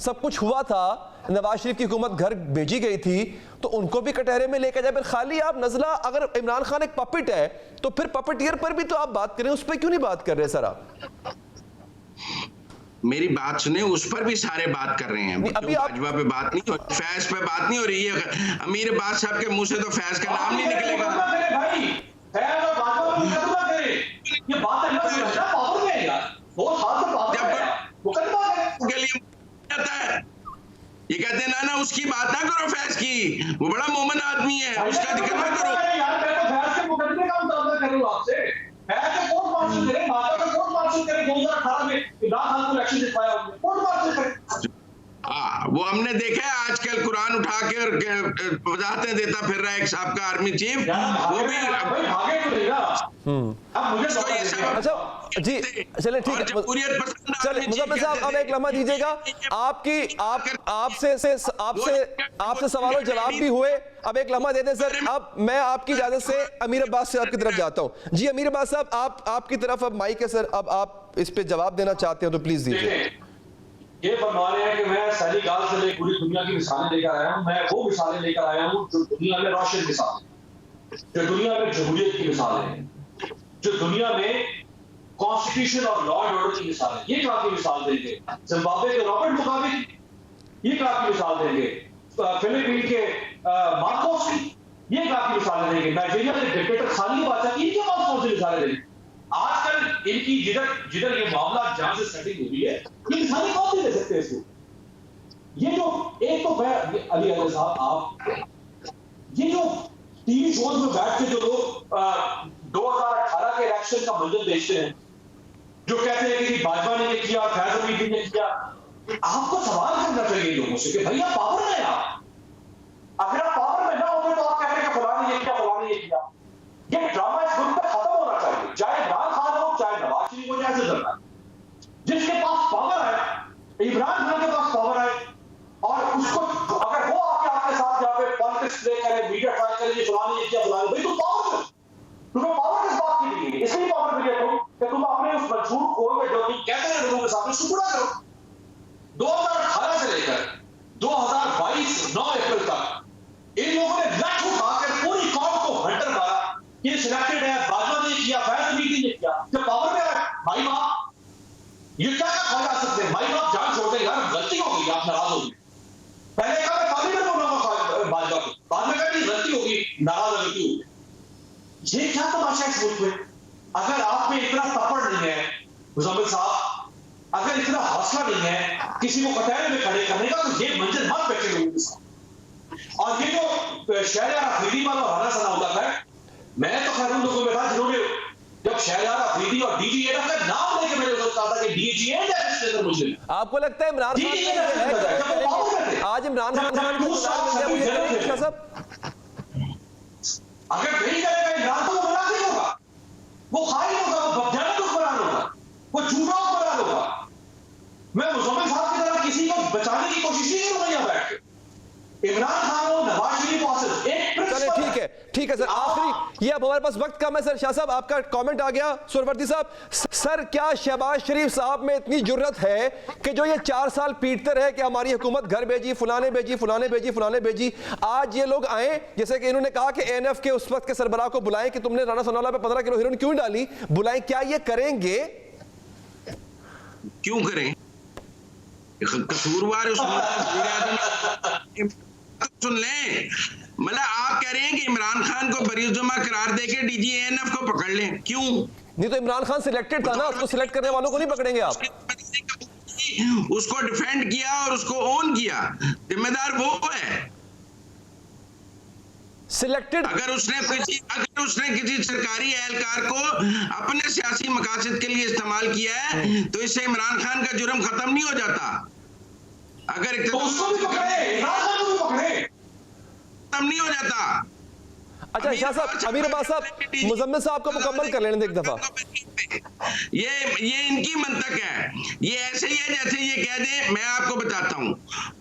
सब कुछ हुआ था, नवाज शरीफ की हुकूमत घर भेजी गई थी, तो उनको भी कटहरे में लेकर जाए। फिर खाली आप नजला, अगर इमरान खान एक पपेट है तो फिर पपेटियर पर भी तो आप बात करें, उस पर क्यों नहीं बात कर रहे सर आप? मेरी बात सुने, उस पर भी सारे बात कर रहे हैं। अभी भाजपा पे बात नहीं हो, फैज पे बात नहीं हो रही है। अमीर अब्बास साहब के मुंह से तो फैज का नाम नहीं निकलेगा। भाई फैज और भाजपा मुकदमा करे, ये बात है ना, पावर में है यार, बहुत हाथ से पावर है, मुकदमा है के लिए आता है। ये कहते हैं ना उसकी बात ना करो फैज की, वो बड़ा मोमन आदमी है, उसका जिक्र ना करो यार। मैं तो फैज के मुकदमे का मुताबिक कर रहा हूं आपसे। फैज को कोर्ट मार्शल करे, भाजपा को कोर्ट मार्शल करे। 2018 में इमरान खान को इलेक्शन जितवाया उन्होंने, कोर्ट मार्शल करे। वो हमने देखा है आजकल कुरान उठा के वजाहतें देता फिर रहा है एक साहब का आर्मी चीफ, वो भी भागे तो देगा। अब मुझे अच्छा जी चलें ठीक है। चलिए मुजम्मिल साहब अब एक लम्हा दीजिएगा। आपसे सवालों जवाब भी हुए, अब एक लम्हा दे दें सर। अब मैं आपकी इजाजत से अमीर अब्बास साहब की तरफ जाता हूँ। जी अमीर अब्बास साहब आपकी तरफ अब माइक है सर, अब आप इस पे जवाब देना चाहते हो तो प्लीज दीजिए। ये फरमा रहे हैं कि मैं सैनिगाल से लेकर पूरी दुनिया की मिसालें लेकर आया हूं। मैं वो मिसालें लेकर आया हूं जो दुनिया में रोशन मिसालें, जो दुनिया में जमहूरियत की मिसालें हैं, जो दुनिया में कॉन्स्टिट्यूशन और लॉ एंड ऑर्डर की मिसालें। ये कहाँ की मिसाल देंगे? जिम्बाब्वे के रॉबर्ट मुगाबे की ये कहाँ की मिसाल देंगे? फिलीपीन के मार्कोस की ये कहाँ की मिसालें देंगे? नाइजीरिया के डिक्टेटर सानी बादशाह की इनके पास कौन सी मिसालें देंगे? आजकल इनकी जिधर ये मामला जहां से सेटिंग हुई है, ये मिसालें कौन सी दे सकते हैं इसको? ये जो एक तो अली अहमद साहब, आप ये जो टीवी शोज में बैठ के जो लोग 2018 के इलेक्शन का मंजर देखते हैं, जो कहते हैं कि भाजपा ने किया, फैज अमीरी ने किया, आपको सवाल करना चाहिए लोगों से कि भैया पावर है, आप ये ड्रामा इस मुल्क में खत्म होना चाहिए, चाहे इमरान खान हो, चाहे नवाज शरीफ हो, चाहे जरदारी। जिसके पास पावर है, इमरान खान के पास पावर है, और उसको अगर वो आके आपके साथ यहाँ पे पॉलिटिक्स प्ले करे, मीडिया ट्राई करे, ये फलाने ये क्या फलाने, भाई तुम पावर है, तुम्हें पावर किस बात की मिली? इसलिए पावर मिली है कि तुम अपने उस मंशूर को जो तुम कहते हैं लोगों के सामने उसको पूरा करो। 2018 से लेकर 2022 9 अप्रैल तक इन लोगों ने लठ उठाकर पूरी कौम को हंटर मारा। ये सिलेक्टेड है, बाजवा ने किया, फैज मीटिंग ने किया, जब पावर में आया भाई बाप ये क्या खा जा सकते हैं? भाई बाप जान छोड़ दे यार, गलती हो गई, आप नाराज हो गए। पहले कहा मैं काफी में बोलूंगा बाजवा को, बाद में कहा गलती होगी, नाराज गलती होगी। ये क्या तमाशा इस मुल्क में? अगर आप में इतना तपड़ नहीं है मुजम्मिल साहब, अगर इतना हौसला नहीं है किसी को कटहरे में खड़े करने का, तो ये मंजिल मत बैठे लोगों के साथ। और ये जो शहरयार अफरीदी वाला राना सना होता है, मैं तो खैर उन लोगों में था जिन्होंने जब शहरयार अफरीदी और डीजीए का नाम लेके मैंने सोचता था कि डीजीए या मुस्लिम। आपको लगता है इमरान खान आज इमरान खान अगर नहीं करेगा इमरान, तो वो मुनाफिक होगा, वो खाइन होगा, वो बदजाना दुश्मन होगा, वो झूठा हुक्मरान होगा। मैं मुजम्मिल साहब की तरह किसी को बचाने की कोशिश नहीं करूंगा यहाँ बैठ के। इमरान खान हो, नवाज शरीफ हो, चले ठीक है सर। आखिरी, ये अब हमारे पास वक्त कम है सर। शाह साहब आपका कमेंट आ गया। सुरवर्ती साहब, सर क्या शहबाज शरीफ साहब में इतनी जुर्रत है कि जो ये 4 साल पीटते रहे कि हमारी हुकूमत घर भेजी, फलाने भेजी, फलाने भेजी, फलाने भेजी, आज ये लोग आए, जैसे कि इन्होंने कहा कि एनएफ के उस वक्त के सरबराह को बुलाएं कि तुमने राना सनाउल्लाह पे 15 किलो हीरोइन क्यों डाली, बुलाएं, क्या ये करेंगे? क्यों करें? कसूरवार सुन लें। मतलब आप कह रहे हैं कि इमरान खान को बरीजुमा करार देके डीजीएनएफ को पकड़ लें, क्यों? नहीं तो इमरान खान सिलेक्टेड था ना, उसको सिलेक्ट करने वालों को नहीं पकड़ेंगे आप? उसको डिफेंड किया और उसको ओन किया, जिम्मेदार वो है। सिलेक्टेड अगर उसने किसी सरकारी एहलकार को अपने सियासी मकासद के लिए इस्तेमाल किया है तो इससे इमरान खान का जुर्म खत्म नहीं हो जाता। अगर तो उसको भी पकड़े, इमरान खान को भी पकड़े, खत्म नहीं हो जाता। अच्छा शाह साहब, अमीर अब्बास साहब, मुजम्मिल साहब को मुकम्मल कर लेने एक दफा। ये इनकी मंतक है। ये ऐसे ही है जैसे ये कह दे, मैं आपको बताता हूं,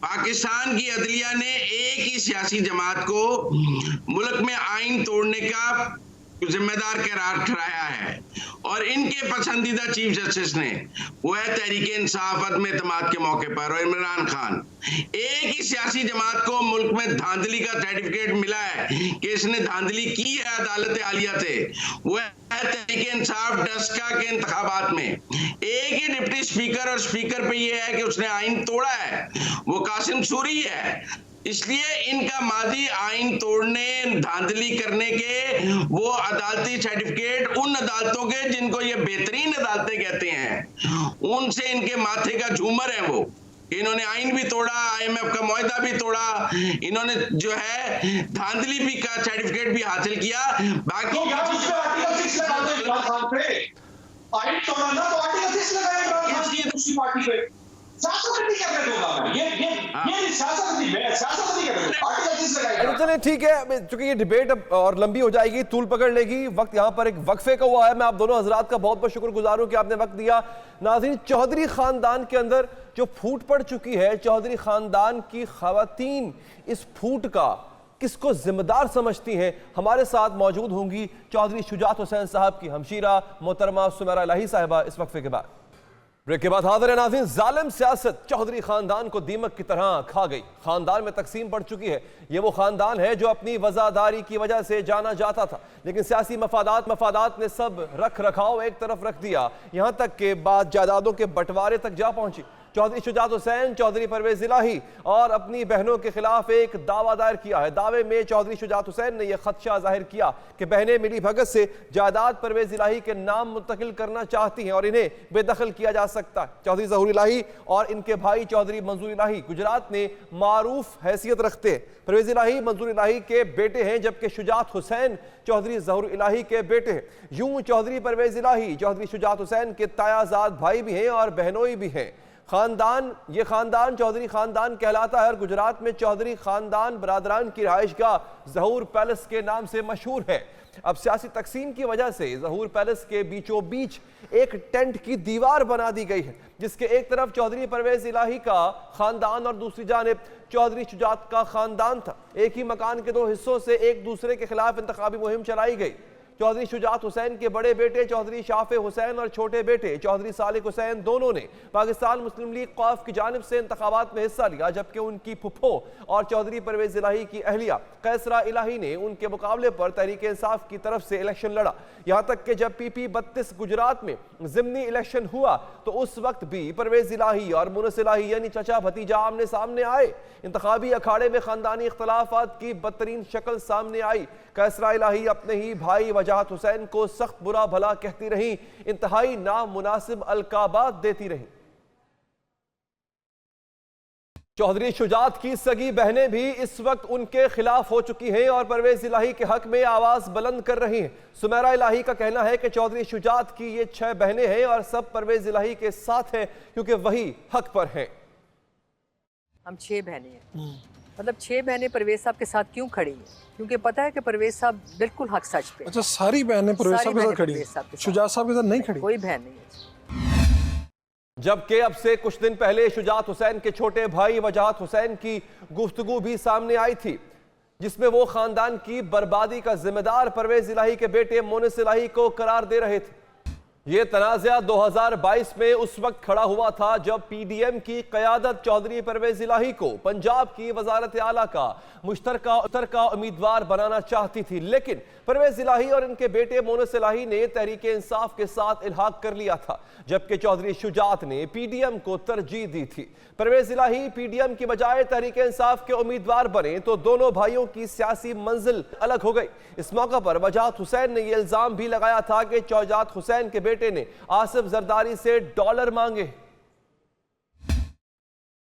पाकिस्तान की अदलिया ने एक ही सियासी जमात को मुल्क में आइन तोड़ने का जिम्मेदार करार ठहराया है और इनके पसंदीदा चीफ जस्टिस ने, वो है तहरीक इंसाफ अदम एतमाद के मौके पर और इमरान खान। एक ही सियासी जमात को मुल्क में धांधली का सर्टिफिकेट मिला है कि इसने धांधली की है अदालत आलिया से, वो है तहरीक इंसाफ डस्का के इंतखाबात में। एक ही डिप्टी स्पीकर और स्पीकर पे ये है कि उसने आइन तोड़ा है, वो कासिम सूरी है। इसलिए इनका माजी आइन तोड़ने, धांधली करने के वो अदालती सर्टिफिकेट उन अदालतों के जिनको ये बेहतरीन अदालतें कहते हैं, उनसे इनके माथे का झूमर है। वो इन्होंने आइन भी तोड़ा, IMF का मुआहदा भी तोड़ा, इन्होंने जो है धांधली भी का सर्टिफिकेट भी हासिल किया। बाकी आइन तोड़ा ना तो आर्टिकल 6 लगाए इमरान खान की दूसरी पार्टी पे। चलिए ठीक है, चूंकि ये डिबेट अब और लंबी हो जाएगी, तूल पकड़ लेगी, वक्त यहाँ पर एक वक्फे का हुआ है। मैं आप दोनों हजरात का बहुत बहुत शुक्रगुजार हूँ कि आपने वक्त दिया। नाज़रीन, चौधरी खानदान के अंदर जो फूट पड़ चुकी है, चौधरी खानदान की खवातीन इस फूट का किसको जिम्मेदार समझती हैं, हमारे साथ मौजूद होंगी चौधरी शुजात हुसैन साहब की हमशीरा मोहतरमा सुमेरा इलाही साहिबा इस वक्फे के बाद। ब्रेक के बाद हाज़िर है नाज़रीन, जालिम सियासत चौधरी खानदान को दीमक की तरह खा गई, खानदान में तकसीम पड़ चुकी है। ये वो खानदान है जो अपनी वज़ादारी की वजह से जाना जाता था, लेकिन सियासी मफादात ने सब रख रखाव एक तरफ रख दिया, यहाँ तक कि बात जायदादों के बंटवारे तक जा पहुंची। चौधरी शुजात हुसैन, चौधरी परवेज इलाही और अपनी बहनों के खिलाफ एक दावा दायर किया है। दावे में चौधरी शुजात हुसैन ने यह खदशा जाहिर किया कि बहनें मिली भगत से जायदाद परवेज इलाही के नाम मुंतकिल करना चाहती हैं और इन्हें बेदखल किया जा सकता है। चौधरी ज़हूर इलाही और इनके भाई चौधरी मंजूर इलाही गुजरात में मारूफ हैसियत रखते हैं। परवेज इलाही मंजूर इलाही के बेटे हैं, जबकि शुजात हुसैन चौधरी ज़हूर इलाही के बेटे हैं। यूं चौधरी परवेज इलाही चौधरी शुजात हुसैन के तायाजाद भाई भी हैं और बहनोई भी हैं। ये खानदान चौधरी खानदान कहलाता है और गुजरात में चौधरी खानदान बरादरान की रहायशगाह ज़हूर पैलेस के नाम से मशहूर है। अब सियासी तकसीम की वजह से ज़हूर पैलेस के बीचों बीच एक टेंट की दीवार बना दी गई है, जिसके एक तरफ चौधरी परवेज इलाही का खानदान और दूसरी जानिब चौधरी शुजात का खानदान था। एक ही मकान के दो हिस्सों से एक दूसरे के खिलाफ इंतखाबी मुहिम चलाई गई। चौधरी शुजात हुसैन के बड़े बेटे चौधरी शाफे हुसैन और छोटे बेटे चौधरी सालिक हुसैन दोनों ने पाकिस्तान मुस्लिम लीग कौफ की जानिब से इंतखाबात में हिस्सा लिया, जबकि उनकी फुफ्फो और चौधरी परवेज इलाही की अहलिया कैसरा इलाही ने उनके मुकाबले पर तहरीक इंसाफ की तरफ से इलेक्शन लड़ा। यहाँ तक कि जब PP 32 गुजरात में ज़िमनी इलेक्शन हुआ तो उस वक्त भी परवेज इलाही और मुनस इलाही यानी चचा भतीजा आमने सामने आए। इंतखाबी अखाड़े में खानदानी इख्तलाफात की बदतरीन शक्ल सामने आई। कैसरा इलाही अपने ही भाई वजाहत हुसैन को सख्त बुरा भला कहती रही, इंतहाई नामुनासिब अलकाबात देती रही। चौधरी शुजात की सगी बहनें भी इस वक्त उनके खिलाफ हो चुकी हैं और परवेज इलाही के हक में आवाज बुलंद कर रही हैं। सुमेरा इलाही का कहना है कि चौधरी शुजात की ये 6 बहनें हैं और सब परवेज इलाही के साथ हैं क्योंकि वही हक पर हैं। हम 6 बहनें हैं, मतलब 6 बहनें परवेज साहब के साथ क्यों खड़ी हैं? क्योंकि पता है कि परवेज साहब बिल्कुल हक सच पे। अच्छा, सारी बहनें परवेज साहब के साथ खड़ी हैं, शुजात साहब के साथ नहीं खड़ी? कोई बहन नहीं है। जबकि अब से कुछ दिन पहले शुजात हुसैन के छोटे भाई वजाहत हुसैन की गुफ्तगू भी सामने आई थी, जिसमें वो खानदान की बर्बादी का जिम्मेदार परवेज इलाही के बेटे मुनिस इलाही को करार दे रहे थे। ये तनाज़ा 2022 में उस वक्त खड़ा हुआ था जब PDM की क़यादत चौधरी परवेज इलाही को पंजाब की वजारत आला का मुश्तरका उम्मीदवार बनाना चाहती थी, लेकिन परवेज इलाही और इनके बेटे मुनिस इलाही ने तहरीक इंसाफ के साथ इल्हाक कर लिया था, जबकि चौधरी शुजात ने PDM को तरजीह दी थी। परवेज इलाही PDM की बजाय तहरीक इंसाफ के उम्मीदवार बने तो दोनों भाइयों की सियासी मंजिल अलग हो गई। इस मौका पर वजाहत हुसैन ने यह इल्जाम भी लगाया था कि चौजात हुसैन के बेटे ने आसिफ जरदारी से डॉलर मांगे।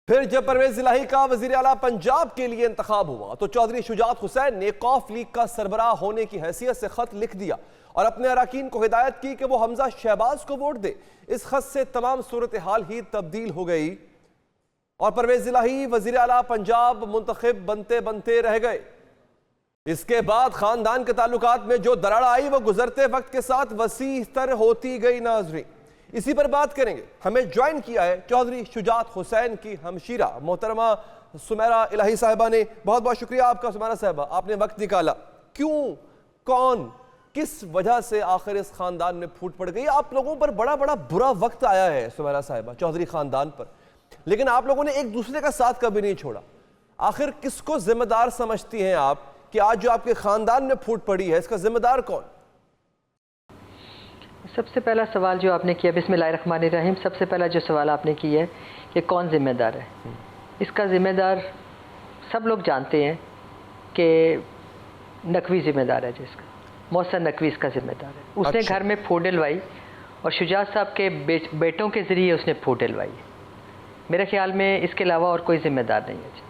फिर जब परवेज इलाही का वजीर आला पंजाब के लिए इंतखाब हुआ तो चौधरी शुजात हुसैन ने कौफ लीग का सरबराह होने की हैसियत से खत लिख दिया और अपने अरकान को हिदायत की कि वो हमजा शहबाज को वोट दे। इस खत से तमाम सूरत हाल ही तब्दील हो गई और परवेज इलाही वजीर आला पंजाब मुंतखब बनते बनते रह गए। इसके बाद खानदान के ताल्लुकात में जो दरार आई वो गुजरते वक्त के साथ वसी तर होती गई। नाज़रीन, इसी पर बात करेंगे। हमें ज्वाइन किया है चौधरी शुजात हुसैन की हमशीरा मोहतरमा सुमेरा इलाही साहिबा ने। बहुत बहुत शुक्रिया आपका सुमेरा साहिबा, आपने वक्त निकाला। क्यों, कौन, किस वजह से आखिर इस खानदान में फूट पड़ गई? आप लोगों पर बड़ा बुरा वक्त आया है सुमेरा साहिबा, चौधरी खानदान पर, लेकिन आप लोगों ने एक दूसरे का साथ कभी नहीं छोड़ा। आखिर किसको जिम्मेदार समझती हैं आप कि आज जो आपके खानदान में फूट पड़ी है, इसका जिम्मेदार कौन? सबसे पहला सवाल जो आपने किया, बिस्मिल्लाहिर्रहमानिर्रहीम, सबसे पहला जो सवाल आपने किया है कि कौन जिम्मेदार है, इसका जिम्मेदार सब लोग जानते हैं कि नकवी जिम्मेदार है, जिसका मोहसिन नकवी इसका जिम्मेदार है। उसने घर में फूट डलवाई और शुजात साहब के बेटों के ज़रिए उसने फूट डलवाई है। मेरे ख्याल में इसके अलावा और कोई जिम्मेदार नहीं है।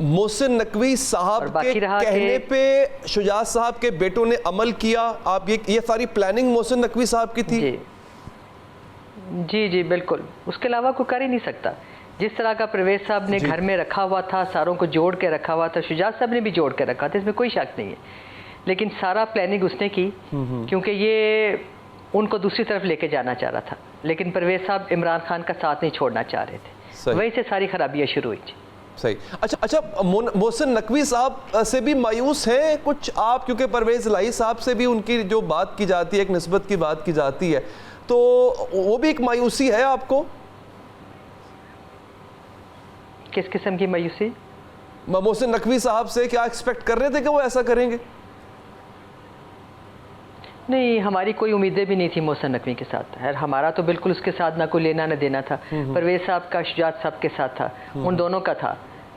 मोहसिन नकवी साहब के कहने पे शुजात साहब के बेटों ने अमल किया। आप ये सारी प्लानिंग मोहसिन नकवी साहब की थी? जी बिल्कुल, उसके अलावा कोई कर ही नहीं सकता। जिस तरह का परवेज साहब ने घर में रखा हुआ था, सारों को जोड़ के रखा हुआ था, शुजात साहब ने भी जोड़ के रखा था, इसमें कोई शक नहीं है। लेकिन सारा प्लानिंग उसने की क्योंकि ये उनको दूसरी तरफ लेके जाना चाह रहा था, लेकिन परवेज साहब इमरान खान का साथ नहीं छोड़ना चाह रहे थे, वहीं से सारी खराबियाँ शुरू हुई। सही। अच्छा, मोहसिन नकवी साहब से भी मायूस हैं कुछ आप, क्योंकि परवेज इलाही साहब से भी उनकी जो बात की जाती है, एक निस्बत की बात की जाती है, तो वो भी एक मायूसी है आपको? किस किस्म की मायूसी? मोहसिन नकवी साहब से क्या एक्सपेक्ट कर रहे थे कि वो ऐसा करेंगे? नहीं, हमारी कोई उम्मीदें भी नहीं थी मोहसिन नकवी के साथ। हमारा तो बिल्कुल उसके साथ ना कोई लेना ना देना था। परवेज साहब का शुजात साहब के साथ था, उन दोनों का था,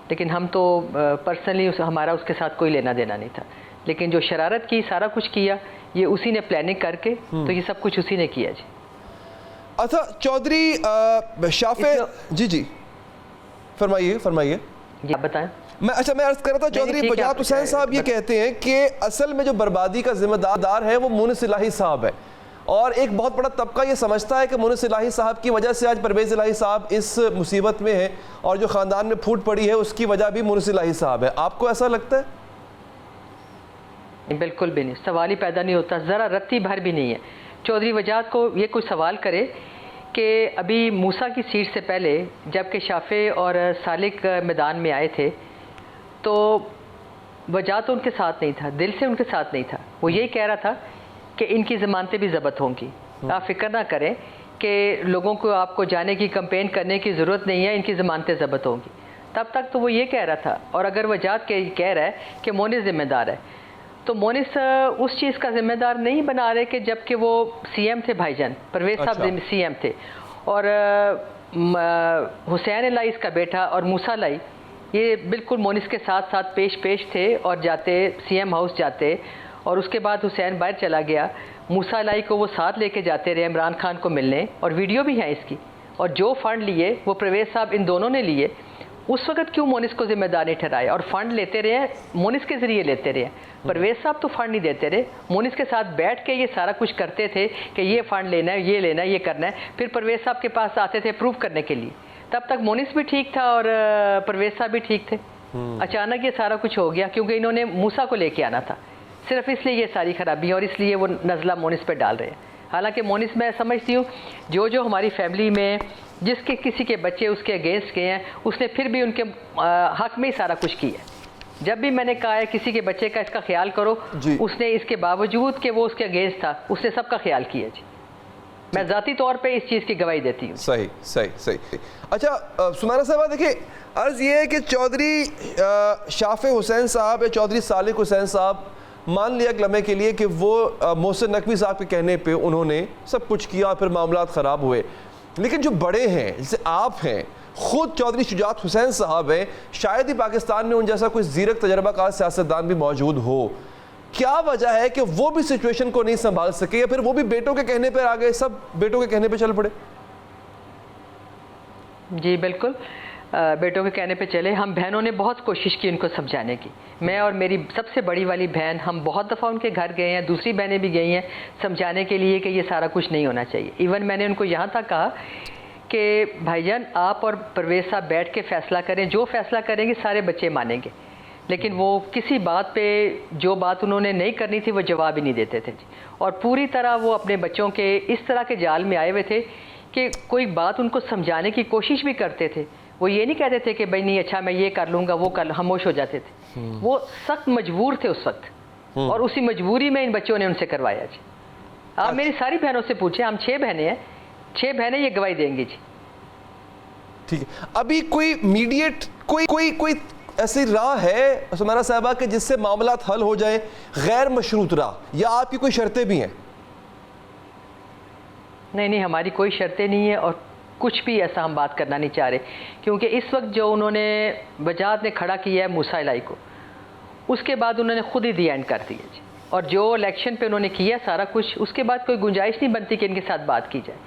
लेकिन हम तो पर्सनली हमारा उसके साथ कोई लेना देना नहीं था। लेकिन जो शरारत की, सारा कुछ किया, ये उसी ने प्लानिंग करके, तो ये सब कुछ उसी ने किया जी। अच्छा चौधरी शाफे जी फरमाइए जी, आप बताएं। मैं अर्ज कर रहा था चौधरी वजाहत हुसैन साहब ये कहते हैं कि असल में जो बर्बादी का जिम्मेदार है वो मुनिस इलाही साहब है, और एक बहुत बड़ा तबका ये समझता है कि मुनिस इलाही साहब की वजह से आज परवेज इलाही साहब इस मुसीबत में है, और जो ख़ानदान में फूट पड़ी है उसकी वजह भी मुनिस इलाही साहब है। आपको ऐसा लगता है? बिल्कुल भी नहीं, सवाल ही पैदा नहीं होता, ज़रा रत्ती भर भी नहीं है। चौधरी वजाहत को ये कोई सवाल करे कि अभी मूसा की सीट से पहले जब कि शाफे और सालिक मैदान में आए थे तो वजाहत तो उनके साथ नहीं था, दिल से उनके साथ नहीं था। वो यही कह रहा था कि इनकी ज़मानतें भी ज़ब्त होंगी, आप फिक्र ना करें कि लोगों को आपको जाने की कंपेन करने की ज़रूरत नहीं है, इनकी ज़मानतें ज़ब्त होंगी। तब तक तो वो ये कह रहा था। और अगर वजाहत कह रहा है कि मोनिस ज़िम्मेदार है, तो मोनिस उस चीज़ का ज़िम्मेदार नहीं बना रहे कि जबकि वो सीएम थे, भाईजान परवेज़ साहब सीएम थे और हुसैन लाई इसका बेटा और मूसा लाई ये बिल्कुल मोनिस के साथ साथ पेश थे और जाते सीएम हाउस जाते। और उसके बाद हुसैन बाहर चला गया, मूसा लाई को वो साथ लेके जाते रहे इमरान खान को मिलने, और वीडियो भी है इसकी। और जो फ़ंड लिए वो परवेज़ साहब इन दोनों ने लिए, उस वक्त क्यों मोनिस को जिम्मेदारी ठहराए? और फ़ंड लेते रहे, मोनिस के ज़रिए लेते रहे। परवेज़ साहब तो फ़ंड नहीं देते रहे, मोनिस के साथ बैठ के ये सारा कुछ करते थे कि ये फ़ंड लेना है, ये लेना है, ये करना है। फिर परवेज़ साहब के पास आते थे प्रूव करने के लिए। तब तक मोनिस भी ठीक था और परवेज़ साहब भी ठीक थे। अचानक ये सारा कुछ हो गया क्योंकि इन्होंने मूसा को लेके आना था, सिर्फ इसलिए ये सारी खराबी और इसलिए वो नज़ला मोनिस पे डाल रहे हैं। हालांकि मोनिस मैं समझती हूँ जो हमारी फैमिली में जिसके किसी के बच्चे उसके अगेंस्ट गए हैं, उसने फिर भी उनके हक में ही सारा कुछ किया। जब भी मैंने कहा है किसी के बच्चे का इसका ख्याल करो, उसने इसके बावजूद कि वो उसके अगेंस्ट था, उसने सबका ख्याल किया जी। मैं ज़ाती तौर पे इस चीज़ की गवाही देती हूँ। सही सही सही। अच्छा सुमाना साहब, देखिए अर्ज़ ये है कि चौधरी शाफे हुसैन साहब या चौधरी सालिक हुसैन साहब, मान लिया एक लम्हे के लिए कि वो मोहसिन नकवी साहब के कहने पे उन्होंने सब कुछ किया और फिर मामलात ख़राब हुए, लेकिन जो बड़े हैं जैसे आप हैं, ख़ुद चौधरी शुजात हुसैन साहब हैं, शायद ही पाकिस्तान में उन जैसा कोई ज़ीरक तजर्बाकार सियासतदान भी मौजूद हो। क्या वजह है कि वो भी सिचुएशन को नहीं संभाल सके या फिर वो भी बेटों के कहने पर आ गए, सब बेटों के कहने पर चल पड़े? जी बिल्कुल, बेटों के कहने पे चले। हम बहनों ने बहुत कोशिश की उनको समझाने की। मैं और मेरी सबसे बड़ी वाली बहन, हम बहुत दफ़ा उनके घर गए हैं, दूसरी बहनें भी गई हैं समझाने के लिए कि ये सारा कुछ नहीं होना चाहिए। इवन मैंने उनको यहाँ तक कहा कि भाईजान आप और परवेज़ साहब बैठ के फ़ैसला करें, जो फ़ैसला करेंगे सारे बच्चे मानेंगे। लेकिन वो किसी बात पे जो बात उन्होंने नहीं करनी थी वो जवाब ही नहीं देते थे। और पूरी तरह वो अपने बच्चों के इस तरह के जाल में आए हुए थे कि कोई बात उनको समझाने की कोशिश भी करते थे, वो ये नहीं कहते थे कि भाई नहीं अच्छा मैं ये कर लूँगा वो कर, खामोश हो जाते थे। वो सख्त मजबूर थे उस वक्त और उसी मजबूरी में इन बच्चों ने उनसे करवाया जी। आप मेरी सारी बहनों से पूछें, हम 6 बहनें हैं, 6 बहनें ये गवाही देंगी जी। ठीक है, अभी कोई मीडिएट कोई ऐसी राह है सुमाना साहबा कि जिससे मामलात हल हो जाए, गैर मशरूत राह, या आपकी कोई शर्तें भी हैं? नहीं, हमारी कोई शर्तें नहीं है और कुछ भी ऐसा हम बात करना नहीं चाह रहे, क्योंकि इस वक्त जो उन्होंने वजाहत ने खड़ा किया है मूसा लाई को, उसके बाद उन्होंने खुद ही दी एंड कर दिया जी। और जो इलेक्शन पे उन्होंने किया सारा कुछ, उसके बाद कोई गुंजाइश नहीं बनती कि इनके साथ बात की जाए।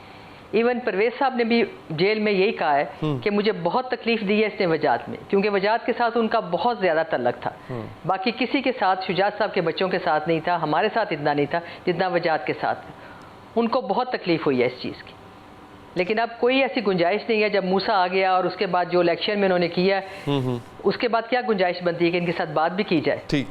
इवन परवेज़ साहब ने भी जेल में यही कहा है कि मुझे बहुत तकलीफ दी है इसने वजाहत में, क्योंकि वजाहत के साथ उनका बहुत ज़्यादा तल्लक था। बाकी किसी के साथ, शुजात साहब के बच्चों के साथ नहीं था, हमारे साथ इतना नहीं था जितना वजाहत के साथ था। उनको बहुत तकलीफ हुई है इस चीज़ की। लेकिन अब कोई ऐसी गुंजाइश नहीं है, जब मूसा आ गया और उसके बाद जो इलेक्शन में उन्होंने किया, उसके बाद क्या गुंजाइश बनती है कि इनके साथ बात भी की जाए। ठीक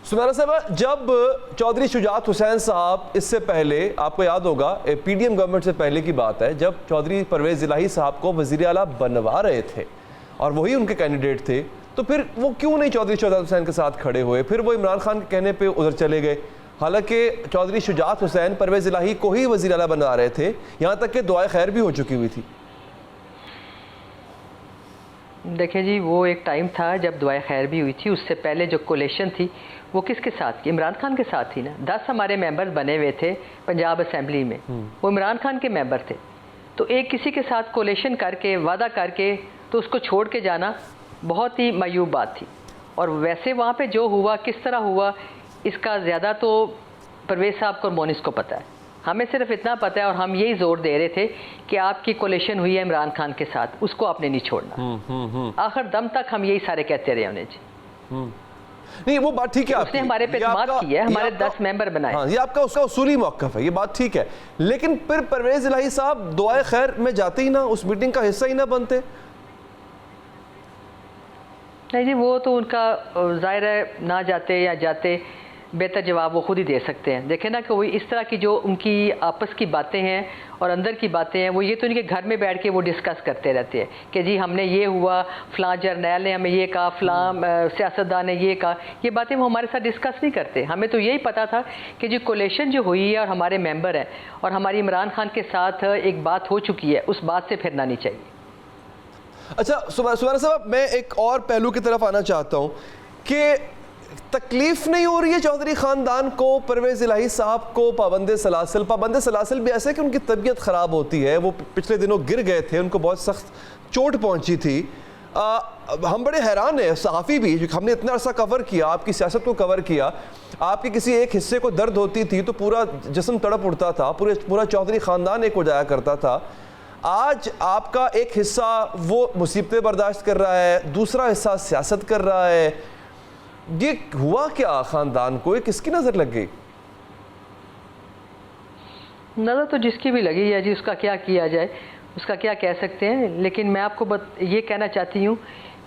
सुमाना साहब, जब चौधरी शुजात हुसैन साहब, इससे पहले आपको याद होगा पीडीएम गवर्नमेंट से पहले की बात है, जब चौधरी परवेज़ इलाही साहब को वज़ीर आला बनवा रहे थे और वही उनके कैंडिडेट थे, तो फिर वो क्यों नहीं चौधरी शुजात हुसैन के साथ खड़े हुए? फिर वो इमरान खान के कहने पे उधर चले गए। हालांकि चौधरी शुजात हुसैन परवेज़ इलाही को ही वज़ीर आला बनवा रहे थे, यहाँ तक कि दुआए खैर भी हो चुकी हुई थी। देखिए जी, वो एक टाइम था जब दुआए खैर भी हुई थी। उससे पहले जो कोलेशन थी वो किसके साथ की? इमरान खान के साथ थी ना। 10 हमारे मेंबर बने हुए थे पंजाब असेंबली में, वो इमरान खान के मेंबर थे। तो एक किसी के साथ कोलेशन करके, वादा करके, तो उसको छोड़ के जाना बहुत ही मायूब बात थी। और वैसे वहाँ पे जो हुआ, किस तरह हुआ, इसका ज़्यादा तो परवेज़ साहब को और मोनिस को पता है। हमें सिर्फ इतना पता है और हम यही जोर दे रहे थे कि आपकी कोलेशन हुई है इमरान खान के साथ, उसको आपने नहीं छोड़ना। आखिर दम तक हम यही सारे कहते रहे उन्हें जी। नहीं, वो बात ठीक है, उसने हमारे पे इत्मीनान किया है, हमारे 10 मेंबर बनाए। हाँ, ये आपका उसका उसूली मौक़िफ़ है, ये बात ठीक है। लेकिन फिर परवेज़ इलाही साहब दुआए खैर में जाते ही ना, उस मीटिंग का हिस्सा ही ना बनते। नहीं जी, वो तो उनका ज़ाहिर है, ना जाते या जाते बेहतर जवाब वो खुद ही दे सकते हैं। देखें ना कि वो इस तरह की जो उनकी आपस की बातें हैं और अंदर की बातें हैं, वो ये तो नहीं कि घर में बैठ के वो डिस्कस करते रहते हैं कि जी हमने ये हुआ, फ़लाँ जर्नैल ने हमें ये कहा, फ़लाँ सियासतदान ने ये कहा। ये बातें वो हमारे साथ डिस्कस नहीं करते। हमें तो यही पता था कि जो कोलेशन जो हुई है और हमारे मेंबर हैं और हमारी इमरान खान के साथ एक बात हो चुकी है, उस बात से फिरना नहीं चाहिए। अच्छा सुमेरा साहब, मैं एक और पहलू की तरफ आना चाहता हूँ कि तकलीफ नहीं हो रही है चौधरी ख़ानदान को, परवेज़ इलाही साहब को पाबंद सलासिल भी ऐसे कि उनकी तबीयत ख़राब होती है, वो पिछले दिनों गिर गए थे, उनको बहुत सख्त चोट पहुंची थी। हम बड़े हैरान हैं, सहाफ़ी भी, हमने इतना अर्सा कवर किया, आपकी सियासत को कवर किया, आपके किसी एक हिस्से को दर्द होती थी तो पूरा जिस्म तड़प उठता था, पूरा चौधरी ख़ानदान एक हो जाया करता था। आज आपका एक हिस्सा वो मुसीबतें बर्दाश्त कर रहा है, दूसरा हिस्सा सियासत कर रहा है। ये हुआ क्या ख़ानदान को? किसकी नज़र लग गई? नज़र तो जिसकी भी लगी है जी, उसका क्या किया जाए, उसका क्या कह सकते हैं। लेकिन मैं आपको ये कहना चाहती हूँ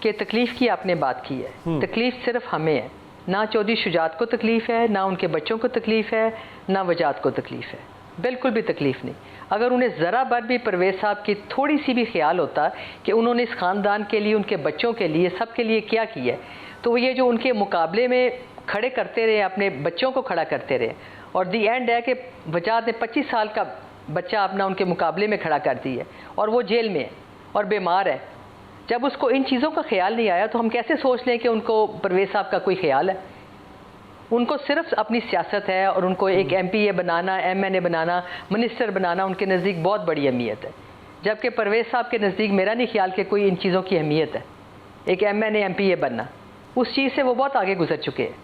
कि तकलीफ़ की आपने बात की है, तकलीफ़ सिर्फ हमें है, ना चौधरी शुजात को तकलीफ़ है, ना उनके बच्चों को तकलीफ़ है, ना वजात को तकलीफ़ है, बिल्कुल भी तकलीफ़ नहीं। अगर उन्हें ज़रा भर भी परवेज़ साहब की थोड़ी सी भी ख्याल होता कि उन्होंने इस ख़ानदान के लिए, उनके बच्चों के लिए, सब के लिए क्या किया, तो वो ये जो उनके मुकाबले में खड़े करते रहे, अपने बच्चों को खड़ा करते रहे, और दी एंड है कि वजात ने 25 साल का बच्चा अपना उनके मुकाबले में खड़ा कर दी है और वो जेल में है और बीमार है। जब उसको इन चीज़ों का ख्याल नहीं आया तो हम कैसे सोच लें कि उनको परवेज़ साहब का कोई ख्याल है। उनको सिर्फ अपनी सियासत है और उनको एक MPA बनाना, MNA बनाना, मिनिस्टर बनाना उनके नज़दीक बहुत बड़ी अहमियत है, जबकि परवेज़ साहब के नज़दीक मेरा नहीं ख्याल कि कोई इन चीज़ों की अहमियत है। एक MNA MPA बनना, उस चीज़ से वो बहुत आगे गुजर चुके हैं।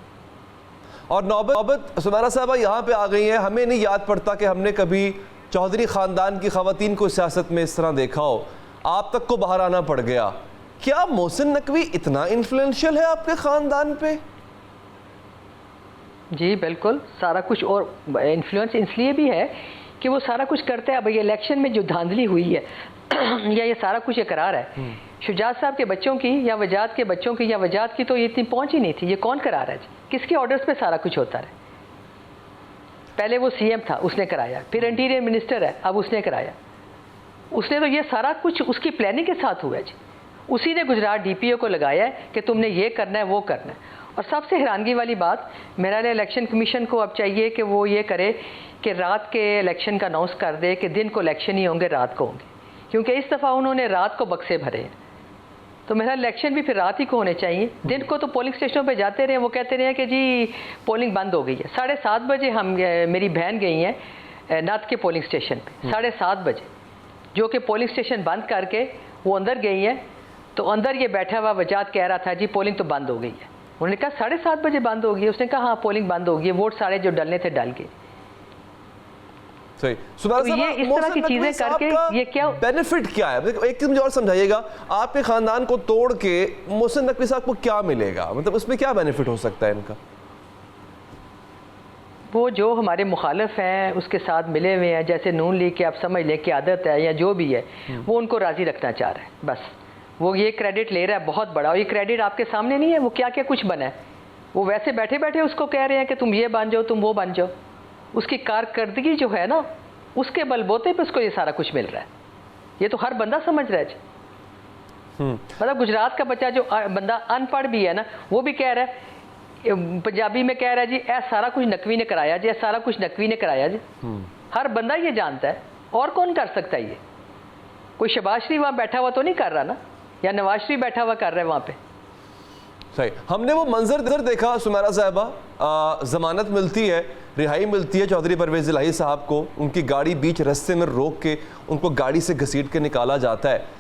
और नौबत सुमेरा साहबा यहाँ पे आ गई हैं। हमें नहीं याद पड़ता कि हमने कभी चौधरी ख़ानदान की ख़वातीन को सियासत में इस तरह देखा हो, आप तक को बाहर आना पड़ गया। क्या मोहसिन नकवी इतना इन्फ्लुएंशियल है आपके ख़ानदान पे? जी बिल्कुल, सारा कुछ, और इन्फ्लुएंस इसलिए भी है कि वो सारा कुछ करते हैं। अब ये इलेक्शन में जो धांधली हुई है या ये सारा कुछ इकरार है शुजात साहब के बच्चों की या वजात के बच्चों की, या वजात की तो ये इतनी पहुंच ही नहीं थी। ये कौन करा रहा है? किसके ऑर्डर्स पे सारा कुछ होता है? पहले वो CM था, उसने कराया, फिर इंटीरियर मिनिस्टर है, अब उसने कराया। उसने तो ये सारा कुछ उसकी प्लानिंग के साथ हुआ है जी। उसी ने गुजरात DPO को लगाया है कि तुमने ये करना है, वो करना है। और सबसे हैरानगी वाली बात, मेरा इलेक्शन कमीशन को अब चाहिए कि वो ये करे कि रात के इलेक्शन का अनाउंस कर दे कि दिन को इलेक्शन ही होंगे, रात को होंगे, क्योंकि इस दफ़ा उन्होंने रात को बक्से भरे हैं। तो मेरा इलेक्शन भी फिर रात ही को होने चाहिए। दिन को तो पोलिंग स्टेशनों पे जाते रहे, वो कहते रहे कि जी पोलिंग बंद हो गई है। 7:30 बजे मेरी बहन गई हैं नाथ के पोलिंग स्टेशन पे, 7:30 बजे, जो कि पोलिंग स्टेशन बंद करके वो अंदर गई हैं। तो अंदर ये बैठा हुआ वजात कह रहा था जी पोलिंग तो बंद हो गई है। उन्होंने कहा 7:30 बजे बंद होगी। उसने कहा हाँ पोलिंग बंद होगी, वोट सारे जो डलने थे डल गए। सही। तो ये इस तरह की चीजें करके ये क्या बेनिफिट क्या है? एक चीज मुझे और समझाइएगा, आपके खानदान को तोड़ के मोहसिन नकवी साहब को क्या मिलेगा? मतलब उसमें क्या बेनिफिट हो सकता है इनका? वो जो हमारे मुखालिफ हैं उसके साथ मिले हुए हैं, जैसे नून लीग के आप समझ लें कि आदत है या जो भी है, वो उनको राजी रखना चाह रहा है। बस वो ये क्रेडिट ले रहा है बहुत बड़ा, और ये क्रेडिट आपके सामने नहीं है। वो क्या क्या कुछ बना है, वो वैसे बैठे बैठे उसको कह रहे हैं कि तुम ये बन जाओ, तुम वो बन जाओ। उसकी कारकर्दगी जो है ना, उसके बलबूते पे उसको ये सारा कुछ मिल रहा है। ये तो हर बंदा समझ रहा है। मतलब गुजरात का बच्चा जो बंदा अनपढ़ भी है ना, वो भी कह रहा है, पंजाबी में कह रहा है जी ऐसा सारा कुछ नकवी ने कराया जी, सारा कुछ नकवी ने कराया जी। हर बंदा ये जानता है। और कौन कर सकता है ये? कोई शहबाज शरीफ वहाँ बैठा हुआ तो नहीं कर रहा ना, या नवाज शरीफ बैठा हुआ कर रहा है वहाँ पे। सही। हमने वो मंजर देखा सुमेरा साहिबा, जमानत मिलती है, रिहाई मिलती है चौधरी परवेज़ इलाही साहब को, उनकी गाड़ी बीच रास्ते में रोक के उनको गाड़ी से घसीट के निकाला जाता है।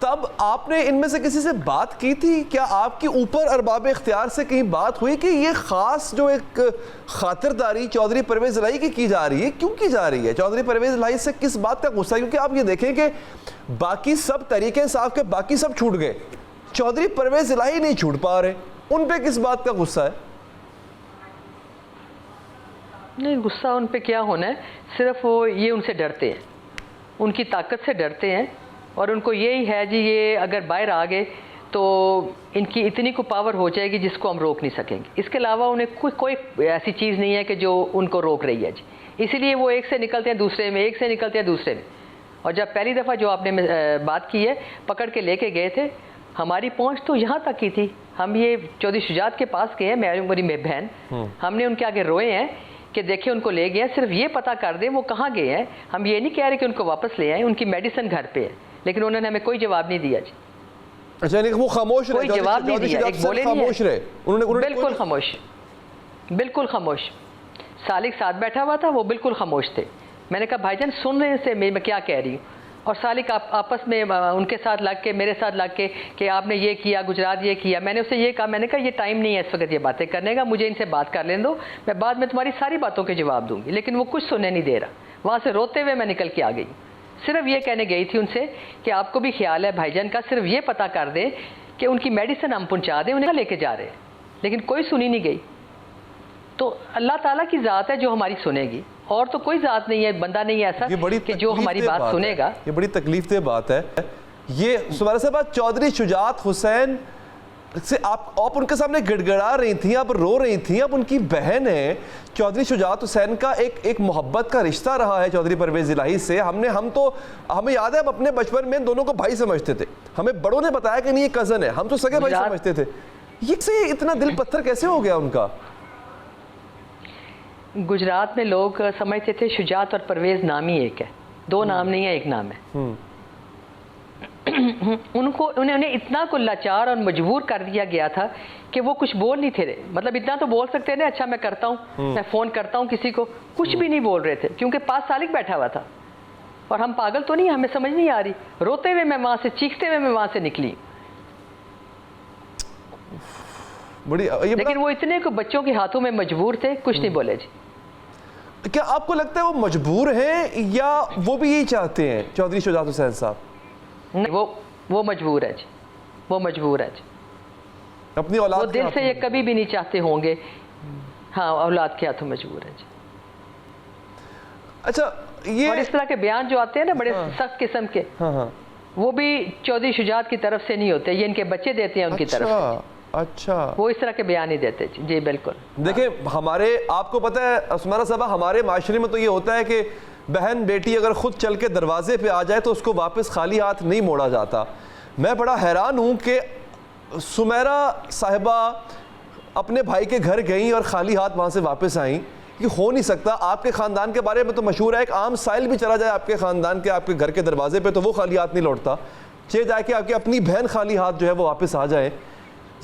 तब आपने इनमें से किसी से बात की थी? क्या आपकी ऊपर अरबाब इख्तियार से कहीं बात हुई कि ये खास जो एक खातिरदारी चौधरी परवेज़ इलाही की जा रही है, क्यों की जा रही है? चौधरी परवेज़ इलाही से किस बात का गुस्सा है? क्योंकि आप ये देखें कि बाकी सब तरीके साफ के बाकी सब छूट गए, चौधरी परवेज़ इलाही नहीं छूट पा रहे, उन पे किस बात का गुस्सा है? नहीं, गुस्सा उन पे क्या होना है, सिर्फ वो ये उनसे डरते हैं, उनकी ताकत से डरते हैं, और उनको यही है जी ये अगर बाहर आ गए तो इनकी इतनी को पावर हो जाएगी जिसको हम रोक नहीं सकेंगे। इसके अलावा उन्हें कोई ऐसी चीज़ नहीं है कि जो उनको रोक रही है जी। इसीलिए वो एक से निकलते हैं दूसरे में, एक से निकलते हैं दूसरे में। और जब पहली दफ़ा जो आपने बात की है, पकड़ के लेके गए थे, हमारी पहुंच तो यहाँ तक की थी। हम ये चौधरी शुजात के पास गए, मेरी बहन, हमने उनके आगे रोए हैं कि देखिए उनको ले गए, सिर्फ ये पता कर दें वो कहाँ गए हैं। हम ये नहीं कह रहे कि उनको वापस ले आए, उनकी मेडिसिन घर पे है, लेकिन उन्होंने हमें कोई जवाब नहीं दिया जी। अच्छा, वो खामोश रहे, कोई जवाब नहीं दिया, एक बोले खामोश रहे उन्होंने बिल्कुल खामोश, बिल्कुल खामोश। सालिक साथ बैठा हुआ था, वो बिल्कुल खामोश थे। मैंने कहा भाईजान सुन रहे से मैं क्या कह रही हूँ, और सालिक आपस में उनके साथ लग के, मेरे साथ लग के कि आपने ये किया, गुजरात ये किया। मैंने उससे ये कहा, मैंने कहा ये टाइम नहीं है इस वक्त ये बातें करने का, मुझे इनसे बात कर लेने दो, मैं बाद में तुम्हारी सारी बातों के जवाब दूंगी। लेकिन वो कुछ सुनने नहीं दे रहा। वहाँ से रोते हुए मैं निकल के आ गई। सिर्फ ये कहने गई थी उनसे कि आपको भी ख्याल है भाईजान का, सिर्फ ये पता कर दें कि उनकी मेडिसिन हम पहुँचा दें, उन्हें लेके जा रहे हैं। लेकिन कोई सुनी नहीं गई। तो अल्लाह ताला की ज़ात है जो हमारी सुनेगी, और तो कोई ज़ात नहीं है, बंदा नहीं है ऐसा कि जो हमारी बात सुनेगा। ये बड़ी तकलीफदेह बात है। ये सुमेरा साहब, चौधरी शुजात हुसैन से आप उनके सामने गिड़गिड़ा रही थी, आप रो रही थी, अब उनकी बहन है। चौधरी शुजात हुसैन का एक मोहब्बत का रिश्ता रहा है चौधरी परवेज़ इलाही से। हमें याद है, हम अपने बचपन में दोनों को भाई समझते थे। हमें बड़ों ने बताया कि नहीं ये कज़न है, हम तो सगे भाई समझते थे। ये से इतना दिल पत्थर कैसे हो गया उनका? गुजरात में लोग समझते थे शुजात और परवेज़ नाम ही एक है, दो नाम नहीं है, एक नाम है। उन्हें इतना को लाचार और मजबूर कर दिया गया था कि वो कुछ बोल नहीं थे रहे। मतलब इतना तो बोल सकते थे, अच्छा मैं करता हूँ, मैं फ़ोन करता हूँ किसी को, कुछ भी नहीं बोल रहे थे क्योंकि पास सालिक बैठा हुआ था। और हम पागल तो नहीं, हमें समझ नहीं आ रही। रोते हुए मैं वहाँ से, चीखते हुए मैं वहाँ से निकली। लेकिन वो इतने को बच्चों के हाथों में मजबूर थे, कुछ नहीं बोले जी। क्या आपको लगता है वो मजबूर हैं या वो भी यही चाहते हैं चौधरी शुजात हुसैन साहब? नहीं, वो मजबूर है जी, वो मजबूर है जी। अपनी औलाद वो दिल से ये कभी भी नहीं चाहते होंगे। हाँ, औलाद के हाथों मजबूर है जी। अच्छा, ये और इस तरह के बयान जो आते हैं ना बड़े सख्त किस्म के, वो भी चौधरी शुजात की तरफ से नहीं होते, ये इनके बच्चे देते हैं उनकी तरफ से। अच्छा, वो इस तरह के बयान नहीं देते जी। बिल्कुल। देखिए, आपको पता है सुमेरा साहब, हमारे माशरे में तो ये होता है कि बहन बेटी अगर खुद चल के दरवाजे पे आ जाए तो उसको वापस खाली हाथ नहीं मोड़ा जाता। मैं बड़ा हैरान हूँ कि सुमेरा साहिबा अपने भाई के घर गई और खाली हाथ वहाँ से वापस आई। ये हो नहीं सकता। आपके ख़ानदान के बारे में तो मशहूर है, एक आम साइल भी चला जाए आपके ख़ानदान के आपके घर के दरवाजे पे तो वो खाली हाथ नहीं लौटता। चाहे जाके आपकी अपनी बहन खाली हाथ जो है वो वापस आ जाए।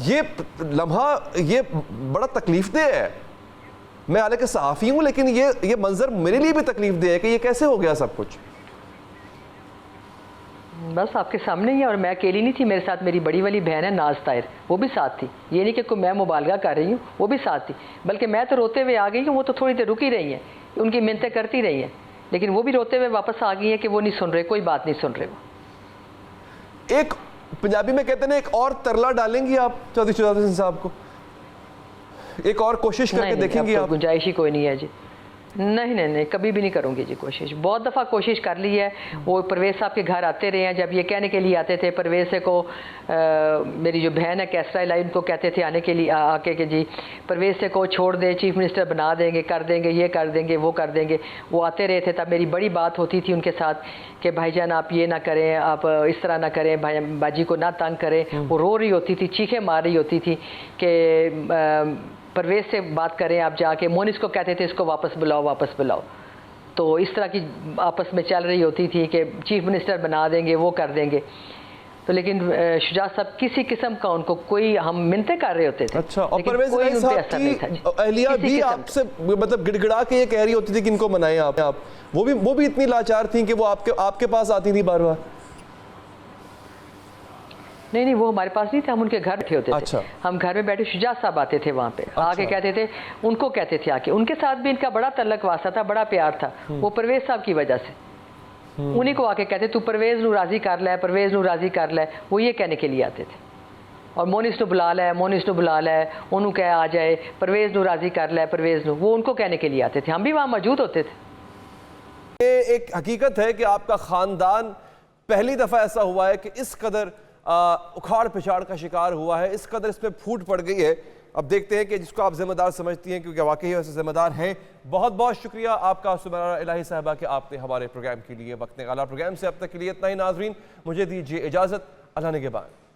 ये लम्हा ये बड़ा तकलीफदेह है। मैं हालांकि सहाफ़ी हूँ, लेकिन ये मंजर मेरे लिए भी तकलीफदेह है कि ये कैसे हो गया सब कुछ। बस आपके सामने ही है। और मैं अकेली नहीं थी, मेरे साथ मेरी बड़ी वाली बहन है नाज ताहिर, वो भी साथ थी। ये नहीं कि मैं मुबालगा कर रही हूँ, वो भी साथ थी। बल्कि मैं तो रोते हुए आ गई हूँ, वो तो थोड़ी देर रुकी रही हैं, उनकी मिन्नतें करती रही हैं, लेकिन वो भी रोते हुए वापस आ गई हैं कि वो नहीं सुन रहे, कोई बात नहीं सुन रहे। वो एक पंजाबी में कहते हैं, एक और तरला डालेंगी आप चौधरी शुजात हुसैन साहब को? एक और कोशिश करके देखेंगी आप? गुंजाइश ही कोई नहीं है जी। नहीं, कभी भी नहीं करूँगी जी कोशिश। बहुत दफ़ा कोशिश कर ली है। वो परवेज़ साहब के घर आते रहे हैं, जब ये कहने के लिए आते थे परवेज़ से को मेरी जो बहन है कैसरा इलाई, उनको कहते थे आने के लिए आके कि जी परवेज़ से को छोड़ दे, चीफ मिनिस्टर बना देंगे, कर देंगे, ये कर देंगे, वो कर देंगे। वो आते रहे थे। तब मेरी बड़ी बात होती थी उनके साथ कि भाईजान आप ये ना करें, आप इस तरह ना करें, भाई बाजी को ना तंग करें। वो रो रही होती थी, चीखें मार रही होती थी कि परवेज़ से बात करें आप जाके। मोनिस को कहते थे इसको वापस बुलाओ, वापस बुलाओ। तो इस तरह की आपस में चल रही होती थी कि चीफ मिनिस्टर बना देंगे, वो कर देंगे। तो लेकिन शुजात साहब किसी किस्म का उनको कोई, हम मिन्नतें कर रहे होते थे। अच्छा, और परवेज़ साहब की अहलिया भी आपसे मतलब गिड़गिड़ा के ये कह रही होती थी कि इनको मनाएं आप। वो भी इतनी लाचार थी कि वो आपके पास आती थी बार बार? नहीं, वो हमारे पास नहीं थे, हम उनके घर बैठे होते थे। अच्छा। हम घर में बैठे, शुजात साहब आते थे वहाँ पे। आके कहते थे, उनको कहते थे आके, उनके साथ भी इनका बड़ा तल्लक वास्ता था, बड़ा प्यार था, वो परवेज़ साहब की वजह से। उन्हीं को आके कहते तू परवेज़ नू राज़ी कर ले, परवेज़ नू राज़ी कर ले, वो ये कहने के लिए आते थे। और मोनिस नू बुला ले, मोनिस नू बुला ले, उन्होंने कह आ जाए, परवेज़ नू राज़ी कर ले, परवेज़ नू, वो उनको कहने के लिए आते थे। हम भी वहाँ मौजूद होते थे। ये एक हकीकत है कि आपका ख़ानदान पहली दफ़ा ऐसा हुआ है कि इस कदर उखाड़ पिछाड़ का शिकार हुआ है, इस कदर इसमें फूट पड़ गई है। अब देखते हैं कि जिसको आप जिम्मेदार समझती हैं, क्योंकि वाकई वैसे जिम्मेदार हैं। बहुत बहुत शुक्रिया आपका सुमेरा इलाही साहबा कि आपने हमारे प्रोग्राम के लिए वक्त निकाला। प्रोग्राम से अब तक के लिए इतना ही नाजरीन, मुझे दीजिए इजाज़त। अल्लाह निगहबान।